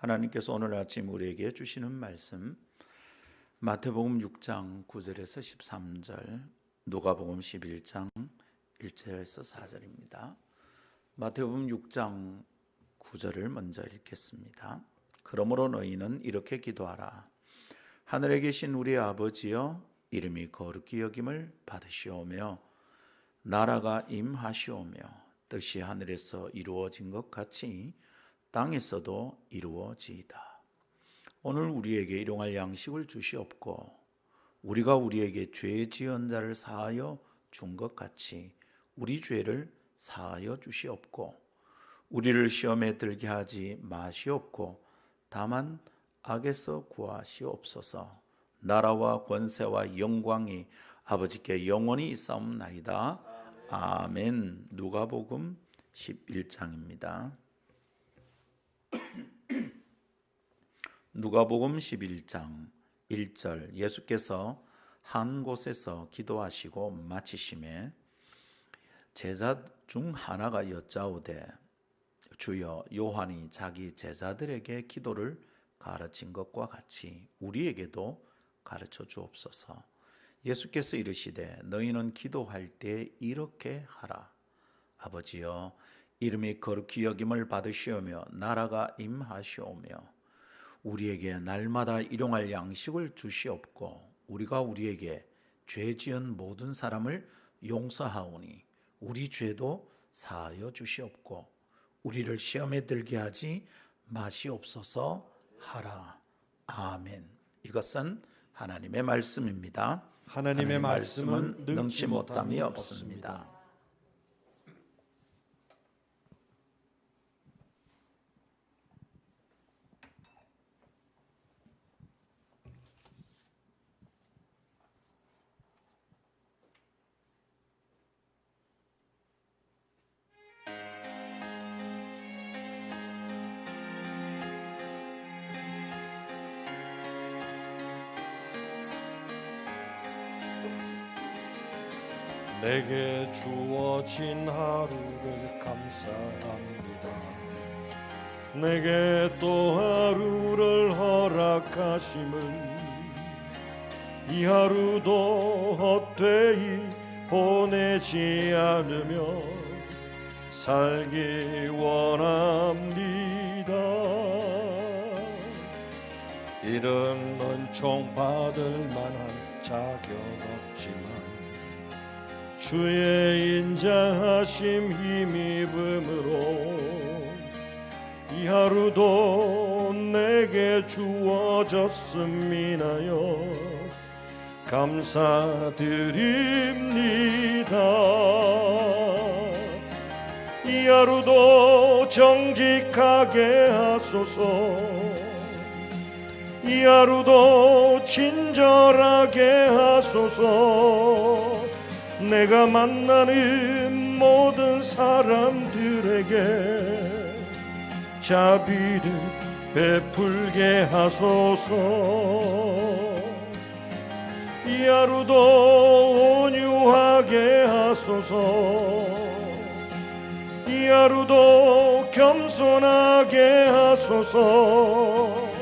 하나님께서 오늘 아침 우리에게 주시는 말씀 마태복음 6장 9절에서 13절, 누가복음 11장 1절에서 4절입니다. 마태복음 6장 9절을 먼저 읽겠습니다. 그러므로 너희는 이렇게 기도하라. 하늘에 계신 우리 아버지여, 이름이 거룩히 여김을 받으시오며 나라가 임하시오며 뜻이 하늘에서 이루어진 것 같이 땅에서도 이루어지이다. 오늘 우리에게 일용할 양식을 주시옵고 우리가 우리에게 죄 지은 자를 사하여 준 것 같이 우리 죄를 사하여 주시옵고 우리를 시험에 들게 하지 마시옵고 다만 악에서 구하시옵소서. 나라와 권세와 영광이 아버지께 영원히 있사옵나이다. 아멘. 누가복음 11장입니다. 누가복음 11장 1절, 예수께서 한 곳에서 기도하시고 마치심에 제자 중 하나가 여짜오되, 주여, 요한이 자기 제자들에게 기도를 가르친 것과 같이 우리에게도 가르쳐 주옵소서. 예수께서 이르시되, 너희는 기도할 때 이렇게 하라. 아버지여, 이름이 거룩히 여김을 받으시오며 나라가 임하시오며 우리에게 날마다 일용할 양식을 주시옵고 우리가 우리에게 죄 지은 모든 사람을 용서하오니 우리 죄도 사하여 주시옵고 우리를 시험에 들게 하지 마시옵소서 하라. 아멘. 이것은 하나님의 말씀입니다. 하나님의 말씀은 능치 못함이 없습니다. 내게 주어진 하루를 감사합니다. 내게 또 하루를 허락하심을, 이 하루도 헛되이 보내지 않으며 살기 원합니다. 이런 은총 받을 만한 자격 없지만 주의 인자하심 힘입음으로 이 하루도 내게 주어졌음이나요 감사드립니다. 이 하루도 정직하게 하소서. 이 하루도 친절하게 하소서. 내가 만나는 모든 사람들에게 자비를 베풀게 하소서. 이 하루도 온유하게 하소서. 이 하루도 겸손하게 하소서.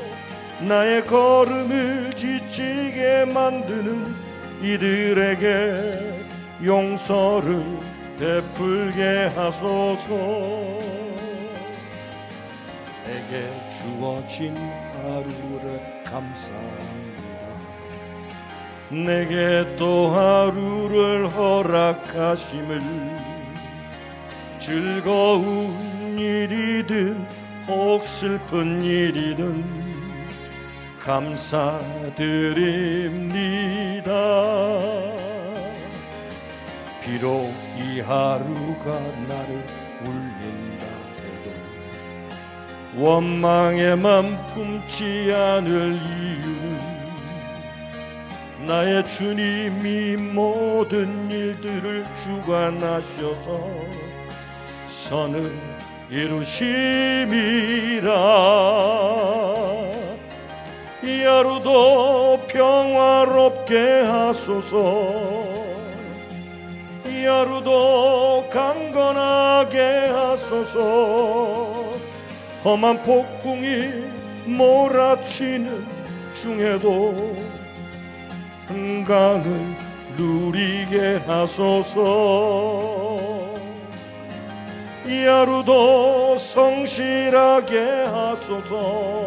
나의 걸음을 지치게 만드는 이들에게 용서를 베풀게 하소서. 내게 주어진 하루를 감사합니다. 내게 또 하루를 허락하심을, 즐거운 일이든 혹 슬픈 일이든 감사드립니다. 비록 이 하루가 나를 울린다 해도 원망에만 품지 않을 이유는 나의 주님이 모든 일들을 주관하셔서 선을 이루심이라. 이 하루도 평화롭게 하소서. 이 하루도 강건하게 하소서. 험한 폭풍이 몰아치는 중에도 평강을 누리게 하소서. 이 하루도 성실하게 하소서.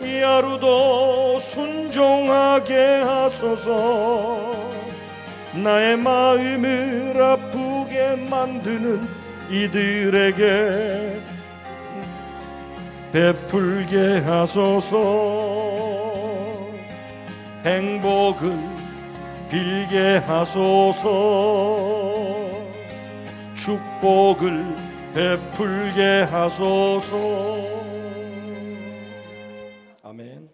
이 하루도 순종하게 하소서. 나의 마음을 아프게 만드는 이들에게 베풀게 하소서. 행복을 빌게 하소서. 축복을 베풀게 하소서. 아멘.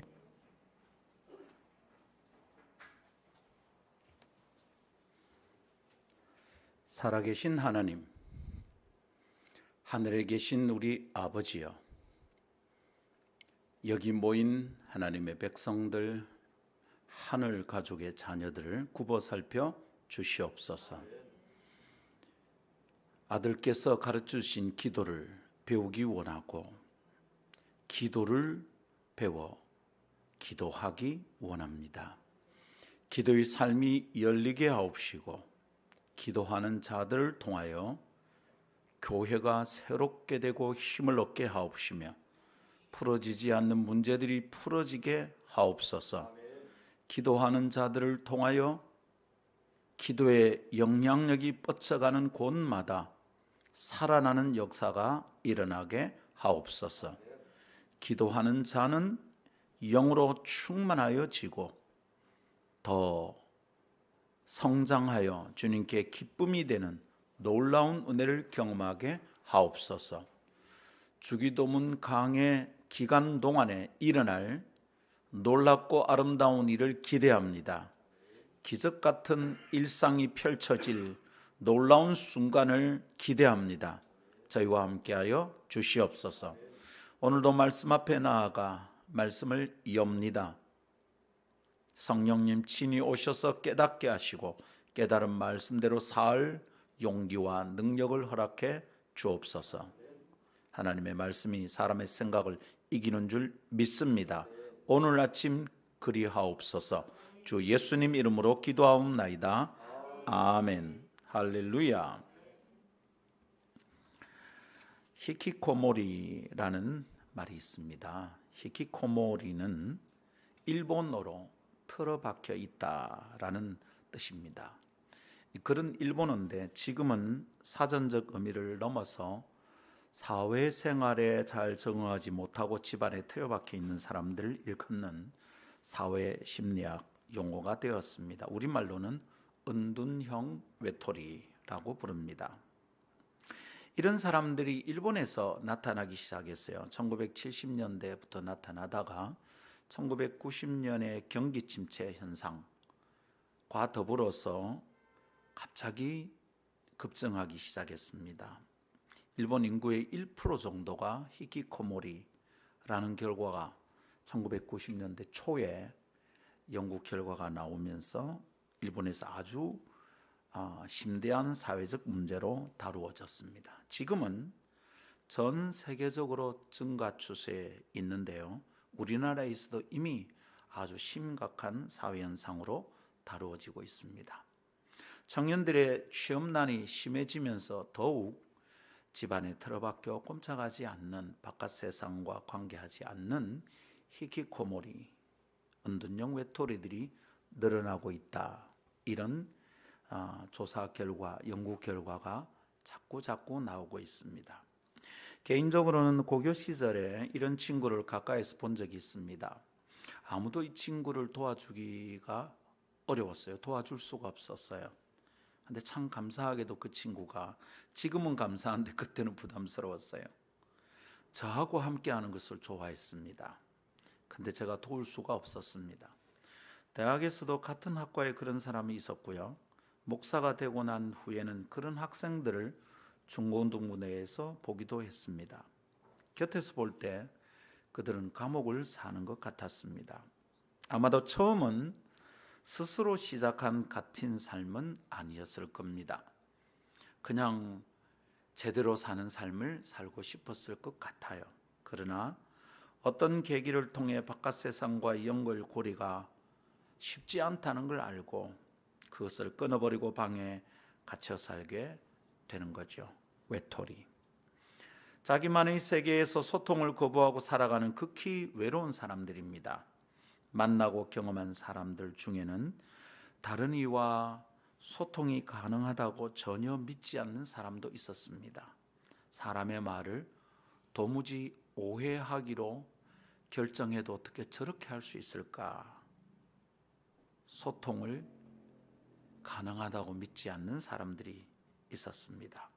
살아계신 하나님, 하늘에 계신 우리 아버지여, 여기 모인 하나님의 백성들, 하늘 가족의 자녀들을 굽어 살펴 주시옵소서. 아들께서 가르쳐주신 기도를 배우기 원하고 기도를 배워 기도하기 원합니다. 기도의 삶이 열리게 하옵시고 기도하는 자들을 통하여 교회가 새롭게 되고 힘을 얻게 하옵시며 풀어지지 않는 문제들이 풀어지게 하옵소서. 기도하는 자들을 통하여 기도의 영향력이 뻗쳐가는 곳마다 살아나는 역사가 일어나게 하옵소서. 기도하는 자는 영으로 충만하여지고 더 성장하여 주님께 기쁨이 되는 놀라운 은혜를 경험하게 하옵소서. 주기도문 강의 기간 동안에 일어날 놀랍고 아름다운 일을 기대합니다. 기적 같은 일상이 펼쳐질 놀라운 순간을 기대합니다. 저희와 함께하여 주시옵소서. 오늘도 말씀 앞에 나아가 말씀을 엽니다. 성령님 친히 오셔서 깨닫게 하시고 깨달은 말씀대로 살 용기와 능력을 허락해 주옵소서. 하나님의 말씀이 사람의 생각을 이기는 줄 믿습니다. 오늘 아침 그리하옵소서. 주 예수님 이름으로 기도하옵나이다. 아멘. 할렐루야. 히키코모리라는 말이 있습니다. 히키코모리는 일본어로 틀어박혀 있다라는 뜻입니다. 그런 일본어인데 지금은 사전적 의미를 넘어서 사회생활에 잘 적응하지 못하고 집안에 틀어박혀 있는 사람들을 일컫는 사회심리학 용어가 되었습니다. 우리말로는 은둔형 외톨이라고 부릅니다. 이런 사람들이 일본에서 나타나기 시작했어요. 1970년대부터 나타나다가 1990년의 경기 침체 현상과 더불어서 갑자기 급증하기 시작했습니다. 일본 인구의 1% 정도가 히키코모리라는 결과가 1990년대 초에 연구 결과가 나오면서 일본에서 아주 심대한 사회적 문제로 다루어졌습니다. 지금은 전 세계적으로 증가 추세에 있는데요. 우리나라에서도 이미 아주 심각한 사회 현상으로 다루어지고 있습니다. 청년들의 취업난이 심해지면서 더욱 집안에 틀어박혀 꼼짝하지 않는 바깥 세상과 관계하지 않는 히키코모리, 은둔형 외톨이들이 늘어나고 있다. 이런 조사 결과, 연구 결과가 자꾸 나오고 있습니다. 개인적으로는 고교 시절에 이런 친구를 가까이서 본 적이 있습니다. 아무도 이 친구를 도와주기가 어려웠어요. 도와줄 수가 없었어요. 근데 참 감사하게도 그 친구가, 지금은 감사한데 그때는 부담스러웠어요. 저하고 함께하는 것을 좋아했습니다. 근데 제가 도울 수가 없었습니다. 대학에서도 같은 학과에 그런 사람이 있었고요. 목사가 되고 난 후에는 그런 학생들을 중고등부 내에서 보기도 했습니다. 곁에서 볼 때 그들은 감옥을 사는 것 같았습니다. 아마도 처음은 스스로 시작한 같은 삶은 아니었을 겁니다. 그냥 제대로 사는 삶을 살고 싶었을 것 같아요. 그러나 어떤 계기를 통해 바깥 세상과의 연결고리가 쉽지 않다는 걸 알고 그것을 끊어버리고 방에 갇혀 살게 되는 거죠. 외톨이. 자기만의 세계에서 소통을 거부하고 살아가는 극히 외로운 사람들입니다. 만나고 경험한 사람들 중에는 다른 이와 소통이 가능하다고 전혀 믿지 않는 사람도 있었습니다. 사람의 말을 도무지 오해하기로 결정해도 어떻게 저렇게 할 수 있을까? 소통을 가능하다고 믿지 않는 사람들이 있었습니다.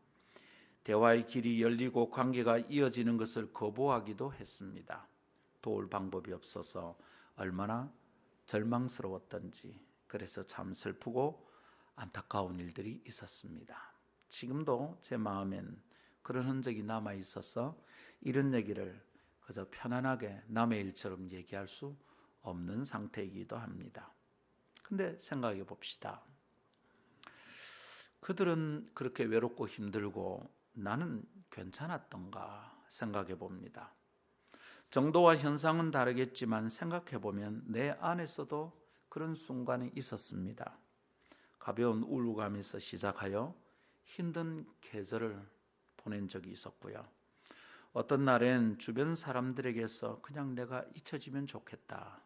대화의 길이 열리고 관계가 이어지는 것을 거부하기도 했습니다. 도울 방법이 없어서 얼마나 절망스러웠던지, 그래서 참 슬프고 안타까운 일들이 있었습니다. 지금도 제 마음엔 그런 흔적이 남아 있어서 이런 얘기를 그저 편안하게 남의 일처럼 얘기할 수 없는 상태이기도 합니다. 근데 생각해 봅시다. 그들은 그렇게 외롭고 힘들고 나는 괜찮았던가 생각해 봅니다. 정도와 현상은 다르겠지만 생각해 보면 내 안에서도 그런 순간이 있었습니다. 가벼운 우울감에서 시작하여 힘든 계절을 보낸 적이 있었고요. 어떤 날엔 주변 사람들에게서 그냥 내가 잊혀지면 좋겠다,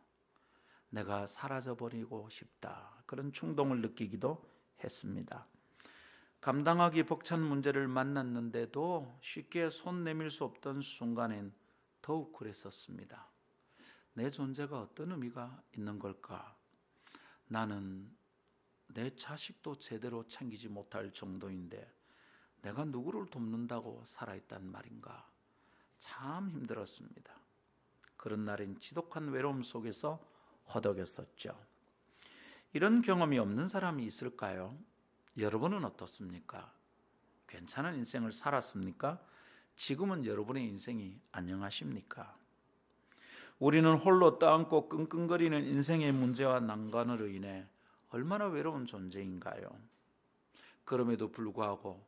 내가 사라져버리고 싶다, 그런 충동을 느끼기도 했습니다. 감당하기 벅찬 문제를 만났는데도 쉽게 손 내밀 수 없던 순간엔 더욱 그랬었습니다. 내 존재가 어떤 의미가 있는 걸까? 나는 내 자식도 제대로 챙기지 못할 정도인데 내가 누구를 돕는다고 살아있단 말인가? 참 힘들었습니다. 그런 날엔 지독한 외로움 속에서 허덕였었죠. 이런 경험이 없는 사람이 있을까요? 여러분은 어떻습니까? 괜찮은 인생을 살았습니까? 지금은 여러분의 인생이 안녕하십니까? 우리는 홀로 떠안고 끙끙거리는 인생의 문제와 난관으로 인해 얼마나 외로운 존재인가요? 그럼에도 불구하고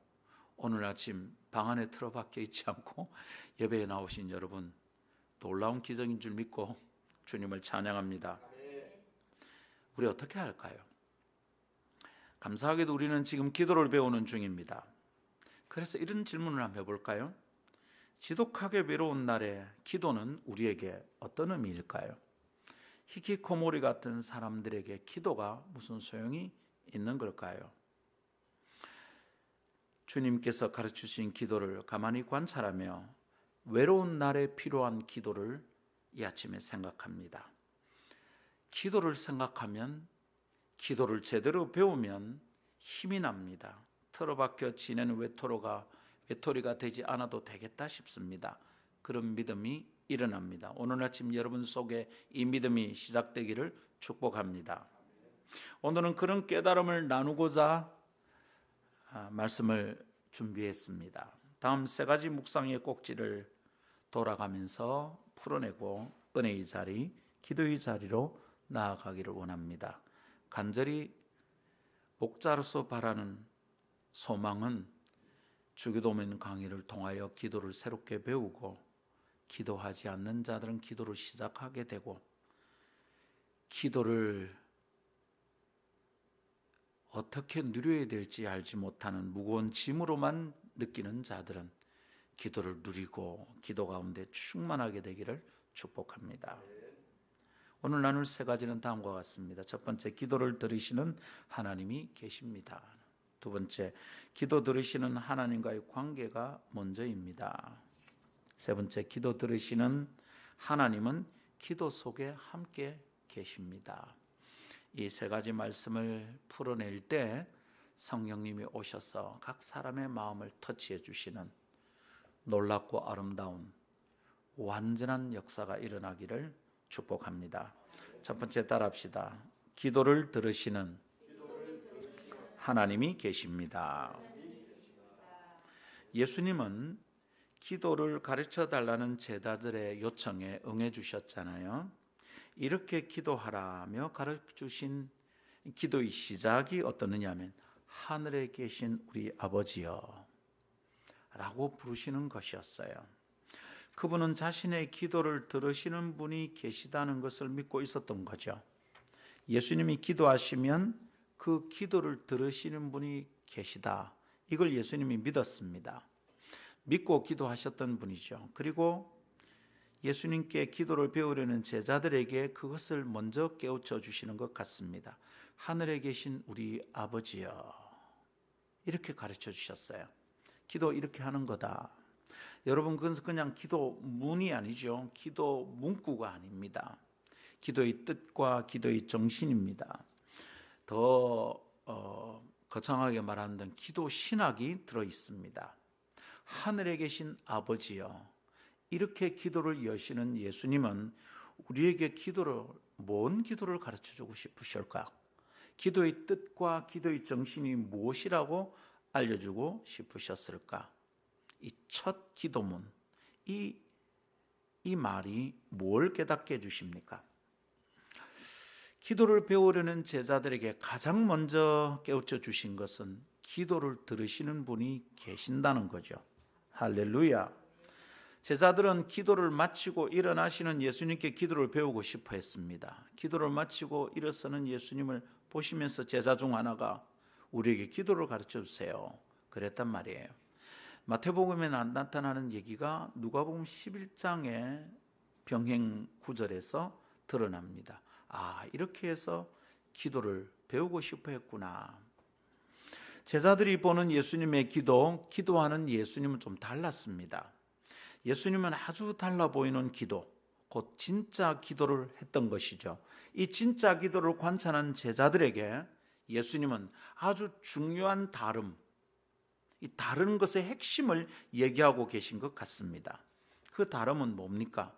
오늘 아침 방 안에 틀어박혀 있지 않고 예배에 나오신 여러분, 놀라운 기적인 줄 믿고 주님을 찬양합니다. 우리 어떻게 할까요? 감사하게도 우리는 지금 기도를 배우는 중입니다. 그래서 이런 질문을 한번 해볼까요? 지독하게 외로운 날에 기도는 우리에게 어떤 의미일까요? 히키코모리 같은 사람들에게 기도가 무슨 소용이 있는 걸까요? 주님께서 가르치신 기도를 가만히 관찰하며 외로운 날에 필요한 기도를 이 아침에 생각합니다. 기도를 생각하면, 기도를 제대로 배우면 힘이 납니다. 틀어박혀 지내는 외톨이가 되지 않아도 되겠다 싶습니다. 그런 믿음이 일어납니다. 오늘 아침 여러분 속에 이 믿음이 시작되기를 축복합니다. 오늘은 그런 깨달음을 나누고자 말씀을 준비했습니다. 다음 세 가지 묵상의 꼭지를 돌아가면서 풀어내고 은혜의 자리, 기도의 자리로 나아가기를 원합니다. 간절히 목자로서 바라는 소망은 주기도문 강의를 통하여 기도를 새롭게 배우고, 기도하지 않는 자들은 기도를 시작하게 되고, 기도를 어떻게 누려야 될지 알지 못하는 무거운 짐으로만 느끼는 자들은 기도를 누리고 기도 가운데 충만하게 되기를 축복합니다. 오늘 나눌 세 가지는 다음과 같습니다. 첫 번째, 기도를 들으시는 하나님이 계십니다. 두 번째, 기도 들으시는 하나님과의 관계가 먼저입니다. 세 번째, 기도 들으시는 하나님은 기도 속에 함께 계십니다. 이 세 가지 말씀을 풀어낼 때 성령님이 오셔서 각 사람의 마음을 터치해 주시는 놀랍고 아름다운 완전한 역사가 일어나기를 축복합니다. 첫 번째 따라합시다. 기도를 들으시는 하나님이 계십니다. 예수님은 기도를 가르쳐 달라는 제자들의 요청에 응해 주셨잖아요. 이렇게 기도하라며 가르쳐 주신 기도의 시작이 어떠느냐 하면 하늘에 계신 우리 아버지여 라고 부르시는 것이었어요. 그분은 자신의 기도를 들으시는 분이 계시다는 것을 믿고 있었던 거죠. 예수님이 기도하시면 그 기도를 들으시는 분이 계시다. 이걸 예수님이 믿었습니다. 믿고 기도하셨던 분이죠. 그리고 예수님께 기도를 배우려는 제자들에게 그것을 먼저 깨우쳐 주시는 것 같습니다. 하늘에 계신 우리 아버지여, 이렇게 가르쳐 주셨어요. 기도 이렇게 하는 거다. 여러분, 그건 그냥 기도 문이 아니죠. 기도 문구가 아닙니다. 기도의 뜻과 기도의 정신입니다. 더 거창하게 말하면 기도 신학이 들어 있습니다. 하늘에 계신 아버지여, 이렇게 기도를 여시는 예수님은 우리에게 뭔 기도를 가르쳐주고 싶으실까? 기도의 뜻과 기도의 정신이 무엇이라고 알려주고 싶으셨을까? 이 첫 기도문, 이 말이 뭘 깨닫게 해주십니까? 기도를 배우려는 제자들에게 가장 먼저 깨우쳐 주신 것은 기도를 들으시는 분이 계신다는 거죠. 할렐루야. 제자들은 기도를 마치고 일어나시는 예수님께 기도를 배우고 싶어 했습니다. 기도를 마치고 일어서는 예수님을 보시면서 제자 중 하나가 우리에게 기도를 가르쳐 주세요, 그랬단 말이에요. 마태복음에 나타나는 얘기가 누가복음 11장의 병행 구절에서 드러납니다. 이렇게 해서 기도를 배우고 싶어 했구나. 제자들이 보는 예수님의 기도하는 예수님은 좀 달랐습니다. 예수님은 아주 달라 보이는 기도, 곧 진짜 기도를 했던 것이죠. 이 진짜 기도를 관찰한 제자들에게 예수님은 아주 중요한 이 다른 것의 핵심을 얘기하고 계신 것 같습니다. 그 다름은 뭡니까?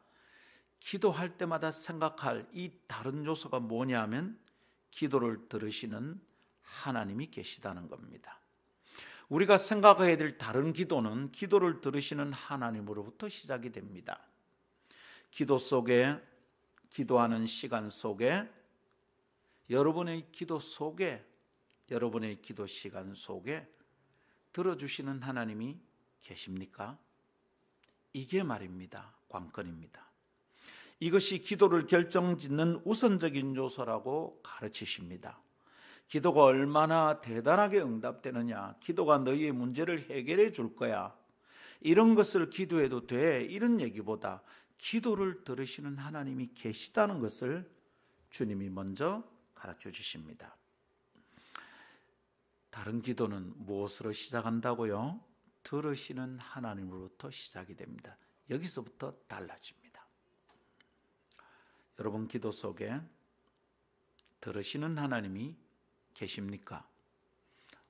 기도할 때마다 생각할 이 다른 요소가 뭐냐면 기도를 들으시는 하나님이 계시다는 겁니다. 우리가 생각해야 될 다른 기도는 기도를 들으시는 하나님으로부터 시작이 됩니다. 기도 속에, 기도하는 시간 속에, 여러분의 기도 속에, 여러분의 기도 시간 속에 들어주시는 하나님이 계십니까? 이게 말입니다. 관건입니다. 이것이 기도를 결정짓는 우선적인 요소라고 가르치십니다. 기도가 얼마나 대단하게 응답되느냐, 기도가 너희의 문제를 해결해 줄 거야, 이런 것을 기도해도 돼, 이런 얘기보다 기도를 들으시는 하나님이 계시다는 것을 주님이 먼저 가르쳐 주십니다. 다른 기도는 무엇으로 시작한다고요? 들으시는 하나님으로부터 시작이 됩니다. 여기서부터 달라집니다. 여러분 기도 속에 들으시는 하나님이 계십니까?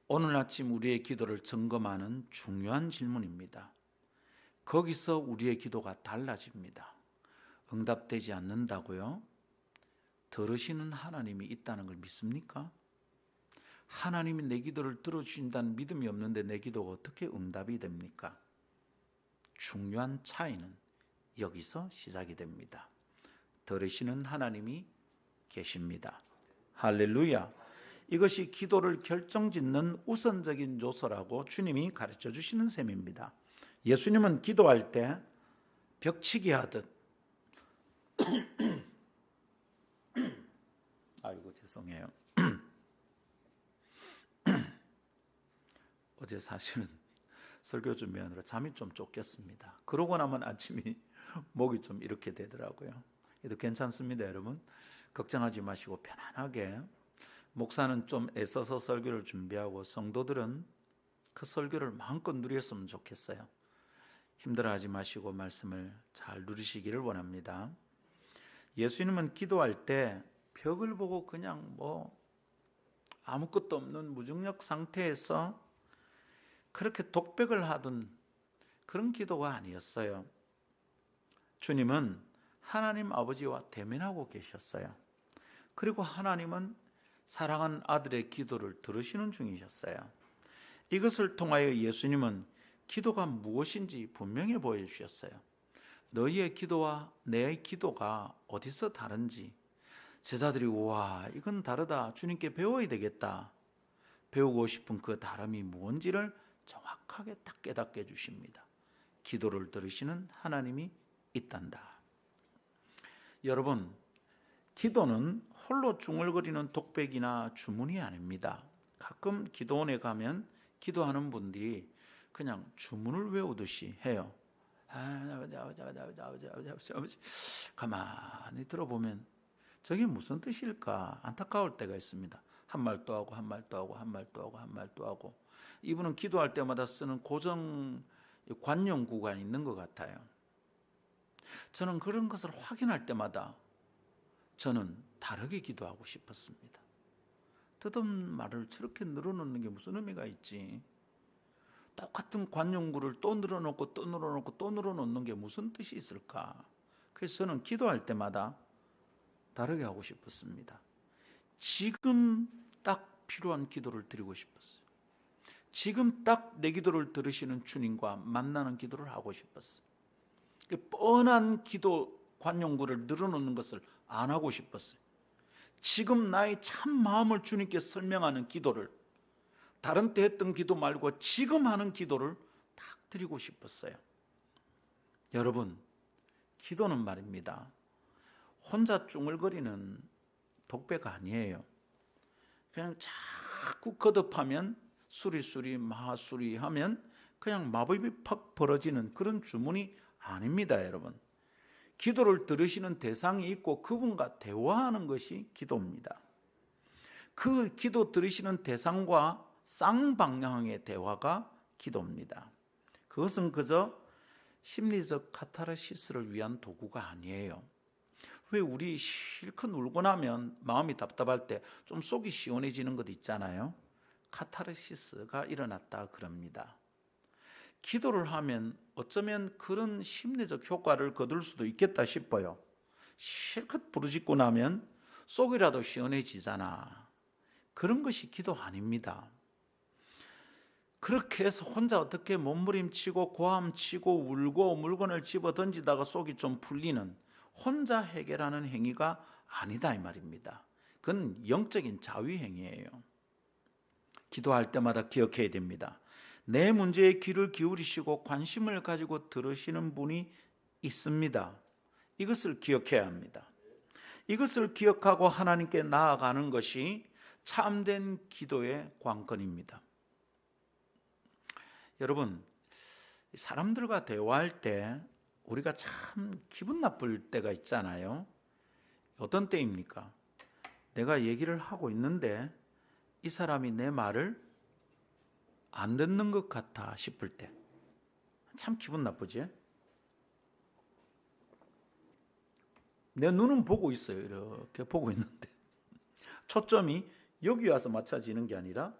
오늘 아침 우리의 기도를 점검하는 중요한 질문입니다. 거기서 우리의 기도가 달라집니다. 응답되지 않는다고요? 들으시는 하나님이 있다는 걸 믿습니까? 하나님이 내 기도를 들어주신다는 믿음이 없는데 내 기도가 어떻게 응답이 됩니까? 중요한 차이는 여기서 시작이 됩니다. 들으시는 하나님이 계십니다. 할렐루야. 이것이 기도를 결정짓는 우선적인 요소라고 주님이 가르쳐 주시는 셈입니다. 예수님은 기도할 때 벽치기 하듯 아이고 죄송해요. 어제 사실은 설교 준비하느라 잠이 좀 쫓겼습니다. 그러고 나면 아침이 목이 좀 이렇게 되더라고요. 그래도 괜찮습니다, 여러분. 걱정하지 마시고 편안하게, 목사는 좀 애써서 설교를 준비하고 성도들은 그 설교를 마음껏 누렸으면 좋겠어요. 힘들어하지 마시고 말씀을 잘 누리시기를 원합니다. 예수님은 기도할 때 벽을 보고 그냥 아무것도 없는 무중력 상태에서 그렇게 독백을 하던 그런 기도가 아니었어요. 주님은 하나님 아버지와 대면하고 계셨어요. 그리고 하나님은 사랑하는 아들의 기도를 들으시는 중이셨어요. 이것을 통하여 예수님은 기도가 무엇인지 분명히 보여주셨어요. 너희의 기도와 내 기도가 어디서 다른지. 제자들이 우와, 이건 다르다, 주님께 배워야 되겠다, 배우고 싶은 그 다름이 무엇인지를 정확하게 딱 깨닫게 해주십니다. 기도를 들으시는 하나님이 있단다. 여러분, 기도는 홀로 중얼거리는 독백이나 주문이 아닙니다. 가끔 기도원에 가면 기도하는 분들이 그냥 주문을 외우듯이 해요. 가만히 들어보면 저게 무슨 뜻일까 안타까울 때가 있습니다. 한 말 또 하고 한 말 또 하고 한 말 또 하고 한 말 또 하고. 이분은 기도할 때마다 쓰는 고정 관용구가 있는 것 같아요. 저는 그런 것을 확인할 때마다 저는 다르게 기도하고 싶었습니다. 듣은 말을 저렇게 늘어놓는 게 무슨 의미가 있지? 똑같은 관용구를 또 늘어놓고 또 늘어놓고 또 늘어놓는 게 무슨 뜻이 있을까? 그래서 저는 기도할 때마다 다르게 하고 싶었습니다. 지금 딱 필요한 기도를 드리고 싶었어요. 지금 딱 내 기도를 들으시는 주님과 만나는 기도를 하고 싶었어요. 뻔한 기도 관용구를 늘어놓는 것을 안 하고 싶었어요. 지금 나의 참 마음을 주님께 설명하는 기도를, 다른 때 했던 기도 말고 지금 하는 기도를 딱 드리고 싶었어요. 여러분, 기도는 말입니다, 혼자 쭝얼거리는 독배가 아니에요. 그냥 자꾸 거듭하면 수리수리 마수리 하면 그냥 마법이 팍 벌어지는 그런 주문이 아닙니다. 여러분, 기도를 들으시는 대상이 있고 그분과 대화하는 것이 기도입니다. 그 기도 들으시는 대상과 쌍방향의 대화가 기도입니다. 그것은 그저 심리적 카타르시스를 위한 도구가 아니에요. 왜 우리 실컷 울고 나면 마음이 답답할 때 좀 속이 시원해지는 것 있잖아요. 카타르시스가 일어났다 그럽니다. 기도를 하면 어쩌면 그런 심리적 효과를 거둘 수도 있겠다 싶어요. 실컷 부르짖고 나면 속이라도 시원해지잖아. 그런 것이 기도 아닙니다. 그렇게 해서 혼자 어떻게 몸부림치고 고함치고 울고 물건을 집어 던지다가 속이 좀 풀리는, 혼자 해결하는 행위가 아니다 이 말입니다. 그건 영적인 자위 행위예요. 기도할 때마다 기억해야 됩니다. 내 문제에 귀를 기울이시고 관심을 가지고 들으시는 분이 있습니다. 이것을 기억해야 합니다. 이것을 기억하고 하나님께 나아가는 것이 참된 기도의 관건입니다. 여러분, 사람들과 대화할 때 우리가 참 기분 나쁠 때가 있잖아요. 어떤 때입니까? 내가 얘기를 하고 있는데 이 사람이 내 말을 안 듣는 것 같아 싶을 때 참 기분 나쁘지? 내 눈은 보고 있어요. 이렇게 보고 있는데 초점이 여기 와서 맞춰지는 게 아니라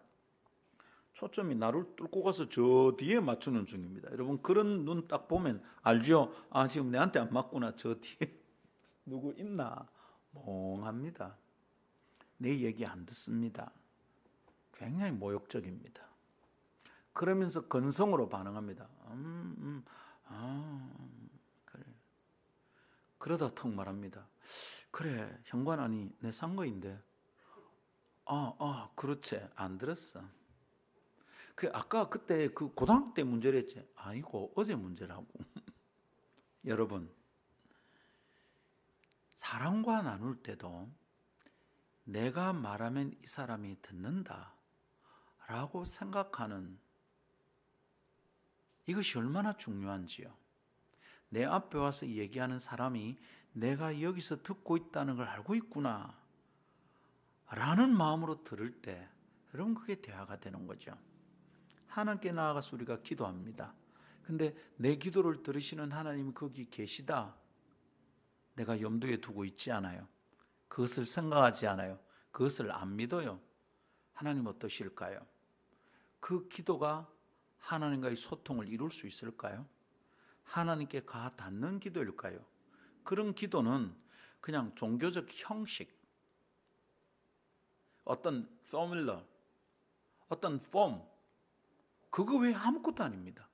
초점이 나를 뚫고 가서 저 뒤에 맞추는 중입니다. 여러분, 그런 눈 딱 보면 알죠? 아, 지금 내한테 안 맞구나. 저 뒤에 누구 있나? 멍합니다. 내 얘기 안 듣습니다. 굉장히 모욕적입니다. 그러면서 건성으로 반응합니다. 그래. 그러다 턱 말합니다. 그래, 현관아니 내 산 거인데. 그렇지. 안 들었어. 아까 그때 그 고등학교 때 문제랬지. 아니고 어제 문제라고. 여러분, 사람과 나눌 때도 내가 말하면 이 사람이 듣는다 라고 생각하는 이것이 얼마나 중요한지요. 내 앞에 와서 얘기하는 사람이 내가 여기서 듣고 있다는 걸 알고 있구나 라는 마음으로 들을 때 여러분, 그게 대화가 되는 거죠. 하나님께 나아가서 우리가 기도합니다. 근데 내 기도를 들으시는 하나님이 거기 계시다, 내가 염두에 두고 있지 않아요. 그것을 생각하지 않아요. 그것을 안 믿어요. 하나님 어떠실까요? 그 기도가 하나님과의 소통을 이룰 수 있을까요? 하나님께 가 닿는 기도일까요? 그런 기도는 그냥 종교적 형식, 어떤 포뮬러, 어떤 폼, 그거 외에 아무것도 아닙니다.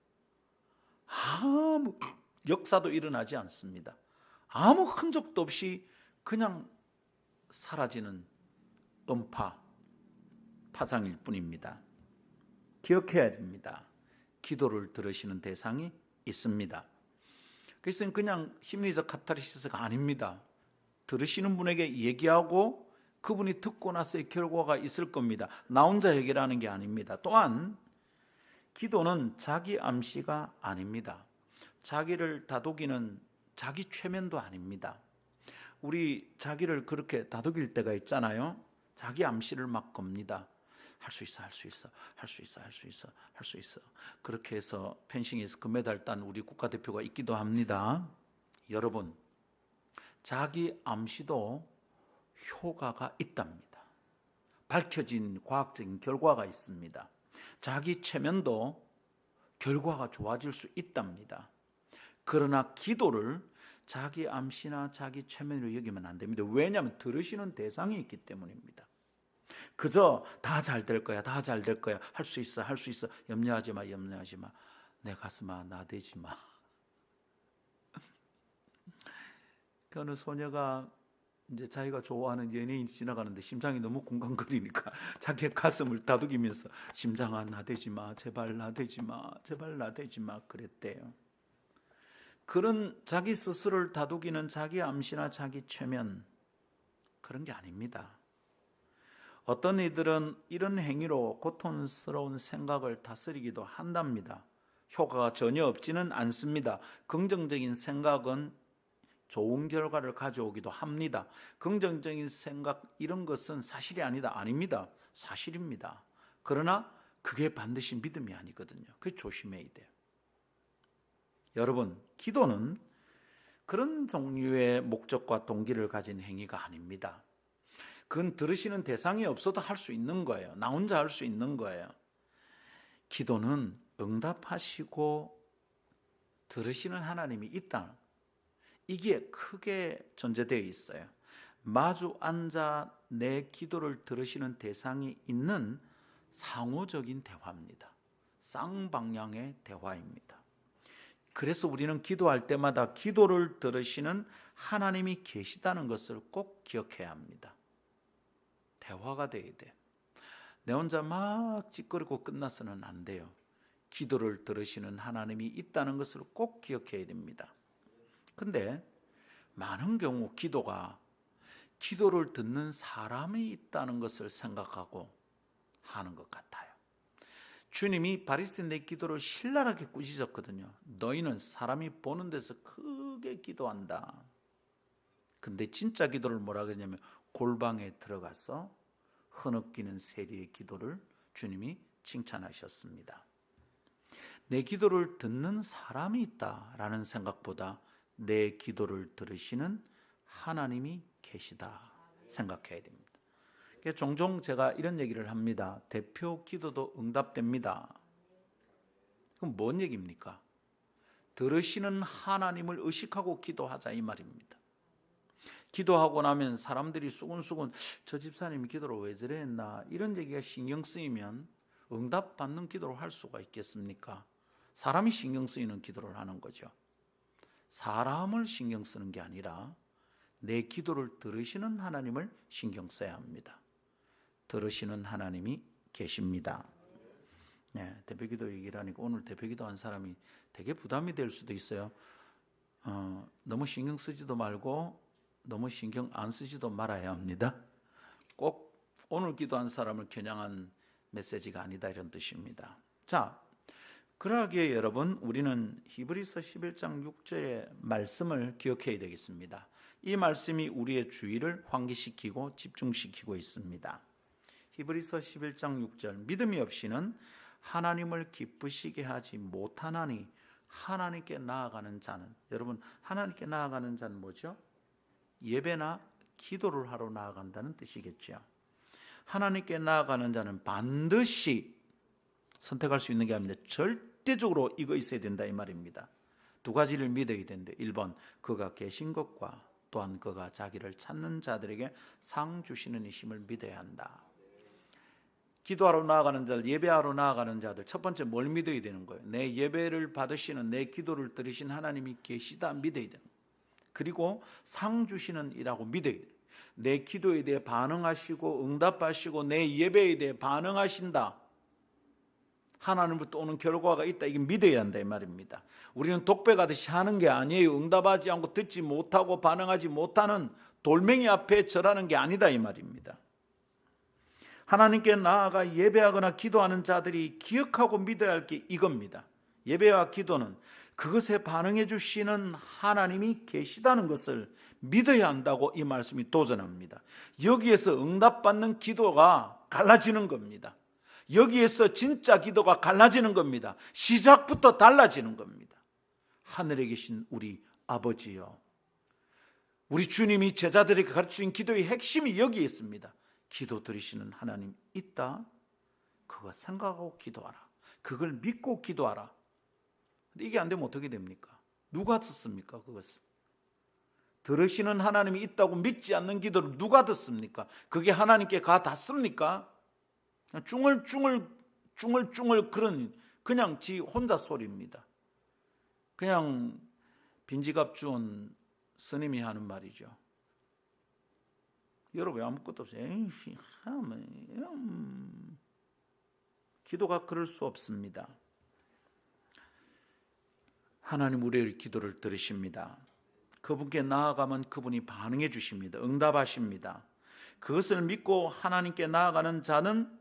아무 역사도 일어나지 않습니다. 아무 흔적도 없이 그냥 사라지는 파장일 뿐입니다. 기억해야 됩니다. 기도를 들으시는 대상이 있습니다. 그래서 그냥 심리적 카타르시스가 아닙니다. 들으시는 분에게 얘기하고 그분이 듣고 나서의 결과가 있을 겁니다. 나 혼자 해결하는 게 아닙니다. 또한 기도는 자기 암시가 아닙니다. 자기를 다독이는 자기 최면도 아닙니다. 우리 자기를 그렇게 다독일 때가 있잖아요. 자기 암시를 막 겁니다. 할 수 있어, 할 수 있어, 할 수 있어, 할 수 있어, 할 수 있어. 그렇게 해서 펜싱에서 금메달 딴 우리 국가대표가 있기도 합니다. 여러분, 자기 암시도 효과가 있답니다. 밝혀진 과학적인 결과가 있습니다. 자기 체면도 결과가 좋아질 수 있답니다. 그러나 기도를 자기 암시나 자기 체면으로 여기면 안 됩니다. 왜냐하면 들으시는 대상이 있기 때문입니다. 그저 다 잘 될 거야, 다 잘 될 거야, 할 수 있어, 할 수 있어, 염려하지 마, 염려하지 마, 내 가슴아 나대지 마. 그 어느 소녀가 이제 자기가 좋아하는 연예인이 지나가는데 심장이 너무 쿵쾅거리니까 자기의 가슴을 다독이면서 심장아 나대지 마, 제발 나대지 마, 제발 나대지 마 그랬대요. 그런 자기 스스로를 다독이는 자기 암시나 자기 최면, 그런 게 아닙니다. 어떤 이들은 이런 행위로 고통스러운 생각을 다스리기도 한답니다. 효과가 전혀 없지는 않습니다. 긍정적인 생각은 좋은 결과를 가져오기도 합니다. 긍정적인 생각 이런 것은 사실이 아닙니다. 사실입니다. 그러나 그게 반드시 믿음이 아니거든요. 그게 조심해야 돼요. 여러분, 기도는 그런 종류의 목적과 동기를 가진 행위가 아닙니다. 그건 들으시는 대상이 없어도 할 수 있는 거예요. 나 혼자 할 수 있는 거예요. 기도는 응답하시고 들으시는 하나님이 있다. 이게 크게 전제되어 있어요. 마주 앉아 내 기도를 들으시는 대상이 있는 상호적인 대화입니다. 쌍방향의 대화입니다. 그래서 우리는 기도할 때마다 기도를 들으시는 하나님이 계시다는 것을 꼭 기억해야 합니다. 대화가 돼야 돼. 내 혼자 막 찌끄리고 끝나서는 안 돼요. 기도를 들으시는 하나님이 있다는 것을 꼭 기억해야 됩니다. 근데 많은 경우 기도를 듣는 사람이 있다는 것을 생각하고 하는 것 같아요. 주님이 바리새인의 기도를 신랄하게 꾸짖었거든요. 너희는 사람이 보는 데서 크게 기도한다. 근데 진짜 기도를 뭐라 그러냐면 골방에 들어가서 흐느끼는 세리의 기도를 주님이 칭찬하셨습니다. 내 기도를 듣는 사람이 있다라는 생각보다 내 기도를 들으시는 하나님이 계시다 생각해야 됩니다. 종종 제가 이런 얘기를 합니다. 대표 기도도 응답됩니다. 그럼 뭔 얘기입니까? 들으시는 하나님을 의식하고 기도하자 이 말입니다. 기도하고 나면 사람들이 수근수근 저 집사님이 기도를 왜 저래 했나 이런 얘기가 신경 쓰이면 응답받는 기도를 할 수가 있겠습니까? 사람이 신경 쓰이는 기도를 하는 거죠. 사람을 신경 쓰는 게 아니라 내 기도를 들으시는 하나님을 신경 써야 합니다. 들으시는 하나님이 계십니다. 네, 대표기도 얘기를 하니까 오늘 대표기도 한 사람이 되게 부담이 될 수도 있어요. 너무 신경 쓰지도 말고 너무 신경 안 쓰지도 말아야 합니다. 꼭 오늘 기도한 사람을 겨냥한 메시지가 아니다 이런 뜻입니다. 자, 그러기에 여러분 우리는 히브리서 11장 6절의 말씀을 기억해야 되겠습니다. 이 말씀이 우리의 주의를 환기시키고 집중시키고 있습니다. 히브리서 11장 6절 믿음이 없이는 하나님을 기쁘시게 하지 못하나니 하나님께 나아가는 자는 여러분 하나님께 나아가는 자는 뭐죠? 예배나 기도를 하러 나아간다는 뜻이겠죠. 하나님께 나아가는 자는 반드시 선택할 수 있는 게 아닙니다. 절대적으로 이거 있어야 된다 이 말입니다. 두 가지를 믿어야 되는데 1번 그가 계신 것과 또한 그가 자기를 찾는 자들에게 상 주시는 이심을 믿어야 한다. 기도하러 나아가는 자들, 예배하러 나아가는 자들 첫 번째 뭘 믿어야 되는 거예요? 내 예배를 받으시는 내 기도를 들으신 하나님이 계시다 믿어야 되는 거예요. 그리고 상 주시는 이라고 믿어야 돼요. 내 기도에 대해 반응하시고 응답하시고 내 예배에 대해 반응하신다. 하나님부터 오는 결과가 있다. 이게 믿어야 한다 이 말입니다. 우리는 독배가듯이 하는 게 아니에요. 응답하지 않고 듣지 못하고 반응하지 못하는 돌멩이 앞에 절하는 게 아니다 이 말입니다. 하나님께 나아가 예배하거나 기도하는 자들이 기억하고 믿어야 할 게 이겁니다. 예배와 기도는 그것에 반응해 주시는 하나님이 계시다는 것을 믿어야 한다고 이 말씀이 도전합니다. 여기에서 응답받는 기도가 갈라지는 겁니다. 여기에서 진짜 기도가 갈라지는 겁니다. 시작부터 달라지는 겁니다. 하늘에 계신 우리 아버지요, 우리 주님이 제자들에게 가르친 기도의 핵심이 여기에 있습니다. 기도 들으시는 하나님 있다. 그거 생각하고 기도하라. 그걸 믿고 기도하라. 근데 이게 안 되면 어떻게 됩니까? 누가 듣습니까? 그것을 들으시는 하나님이 있다고 믿지 않는 기도를 누가 듣습니까? 그게 하나님께 가 닿습니까? 쭝얼쭝얼 그냥 지 혼자 소리입니다. 그냥 빈지갑 주온 스님이 하는 말이죠. 여러분 아무것도 없어요. 기도가 그럴 수 없습니다. 하나님 우리의 기도를 들으십니다. 그분께 나아가면 그분이 반응해 주십니다. 응답하십니다. 그것을 믿고 하나님께 나아가는 자는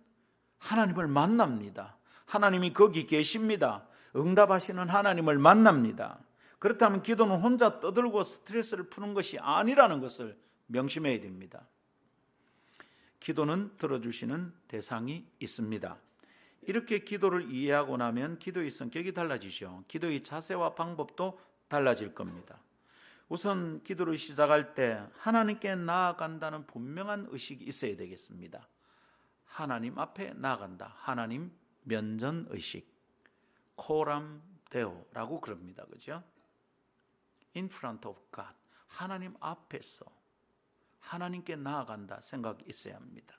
하나님을 만납니다. 하나님이 거기 계십니다. 응답하시는 하나님을 만납니다. 그렇다면 기도는 혼자 떠들고 스트레스를 푸는 것이 아니라는 것을 명심해야 됩니다. 기도는 들어주시는 대상이 있습니다. 이렇게 기도를 이해하고 나면 기도의 성격이 달라지죠. 기도의 자세와 방법도 달라질 겁니다. 우선 기도를 시작할 때 하나님께 나아간다는 분명한 의식이 있어야 되겠습니다. 하나님 앞에 나아간다. 하나님 면전 의식, 코람 데오라고 그럽니다. 그죠? In front of God. 하나님 앞에서 하나님께 나아간다 생각이 있어야 합니다.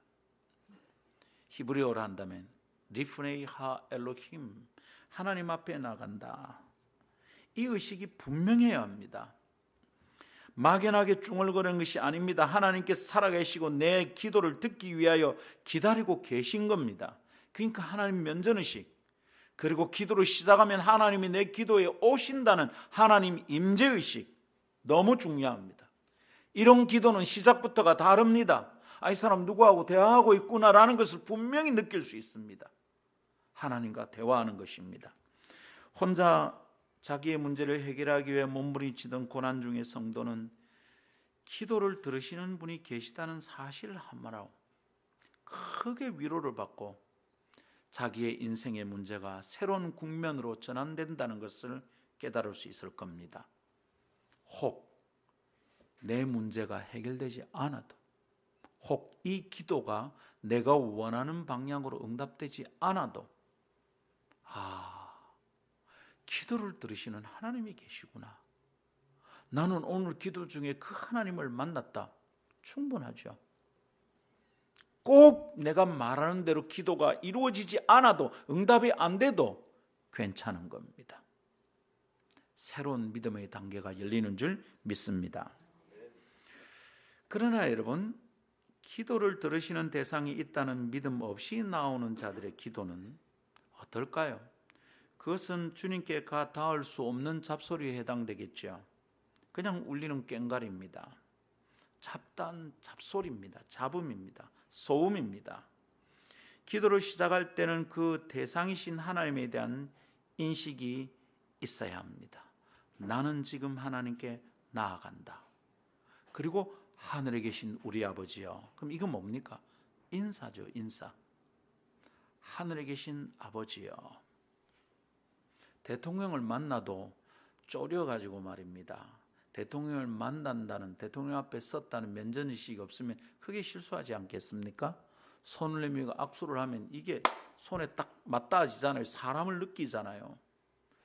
히브리어로 한다면 리프네이 하 엘로힘, 하나님 앞에 나간다. 이 의식이 분명해야 합니다. 막연하게 중얼거리는 것이 아닙니다. 하나님께 살아계시고 내 기도를 듣기 위하여 기다리고 계신 겁니다. 그러니까 하나님 면전의식, 그리고 기도를 시작하면 하나님이 내 기도에 오신다는 하나님 임재의식, 너무 중요합니다. 이런 기도는 시작부터가 다릅니다. 이 사람 누구하고 대화하고 있구나라는 것을 분명히 느낄 수 있습니다. 하나님과 대화하는 것입니다. 혼자 자기의 문제를 해결하기 위해 몸부림치던 고난 중의 성도는 기도를 들으시는 분이 계시다는 사실을 하나로 크게 위로를 받고 자기의 인생의 문제가 새로운 국면으로 전환된다는 것을 깨달을 수 있을 겁니다. 혹 내 문제가 해결되지 않아도, 혹 이 기도가 내가 원하는 방향으로 응답되지 않아도, 기도를 들으시는 하나님이 계시구나. 나는 오늘 기도 중에 그 하나님을 만났다. 충분하죠. 꼭 내가 말하는 대로 기도가 이루어지지 않아도, 응답이 안 돼도 괜찮은 겁니다. 새로운 믿음의 단계가 열리는 줄 믿습니다. 그러나 여러분, 기도를 들으시는 대상이 있다는 믿음 없이 나오는 자들의 기도는 어떨까요? 그것은 주님께 가 닿을 수 없는 잡소리에 해당되겠죠. 그냥 울리는 꽹과리입니다. 잡단 잡소리입니다. 잡음입니다. 소음입니다. 기도를 시작할 때는 그 대상이신 하나님에 대한 인식이 있어야 합니다. 나는 지금 하나님께 나아간다. 그리고 하늘에 계신 우리 아버지요. 그럼 이건 뭡니까? 인사죠, 인사. 하늘에 계신 아버지요. 대통령을 만나도 쪼려가지고 말입니다. 대통령을 만난다는, 대통령 앞에 섰다는 면전의식이 없으면 크게 실수하지 않겠습니까? 손을 내밀고 악수를 하면 이게 손에 딱 맞닿아지잖아요. 사람을 느끼잖아요.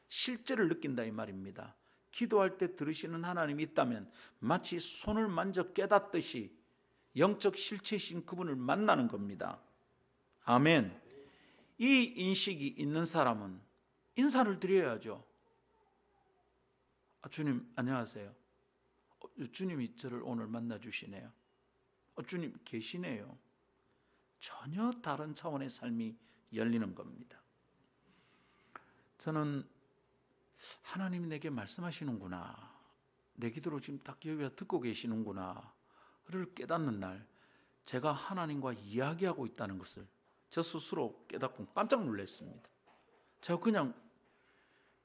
실제를 느낀다 이 말입니다. 기도할 때 들으시는 하나님이 있다면 마치 손을 만져 깨닫듯이 영적 실체이신 그분을 만나는 겁니다. 아멘. 이 인식이 있는 사람은 인사를 드려야죠. 주님 안녕하세요. 주님이 저를 오늘 만나주시네요. 주님 계시네요. 전혀 다른 차원의 삶이 열리는 겁니다. 저는 하나님이 내게 말씀하시는구나, 내 기도를 지금 딱 여기가 듣고 계시는구나를 깨닫는 날, 제가 하나님과 이야기하고 있다는 것을 저 스스로 깨닫고 깜짝 놀랐습니다. 제가 그냥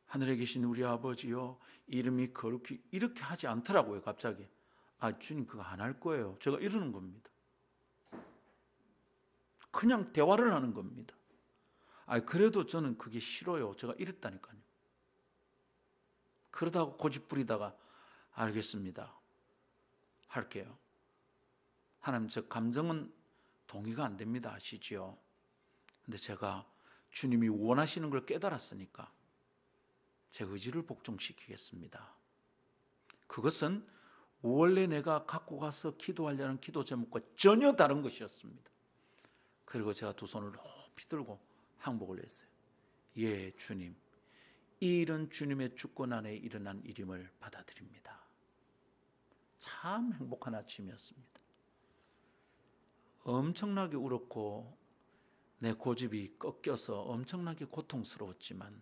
하늘에 계신 우리 아버지요, 이름이 거룩히, 이렇게 하지 않더라고요. 갑자기 주님 그거 안 할 거예요, 제가 이러는 겁니다. 그냥 대화를 하는 겁니다. 그래도 저는 그게 싫어요, 제가 이랬다니까요. 그러다가 고집 부리다가 알겠습니다, 할게요. 하나님, 저 감정은 동의가 안 됩니다, 아시지요? 근데 제가 주님이 원하시는 걸 깨달았으니까 제 의지를 복종시키겠습니다. 그것은 원래 내가 갖고 가서 기도하려는 기도 제목과 전혀 다른 것이었습니다. 그리고 제가 두 손을 높이 들고 항복을 했어요. 예, 주님, 이 일은 주님의 주권 안에 일어난 일임을 받아들입니다. 참 행복한 아침이었습니다. 엄청나게 울었고 내 고집이 꺾여서 엄청나게 고통스러웠지만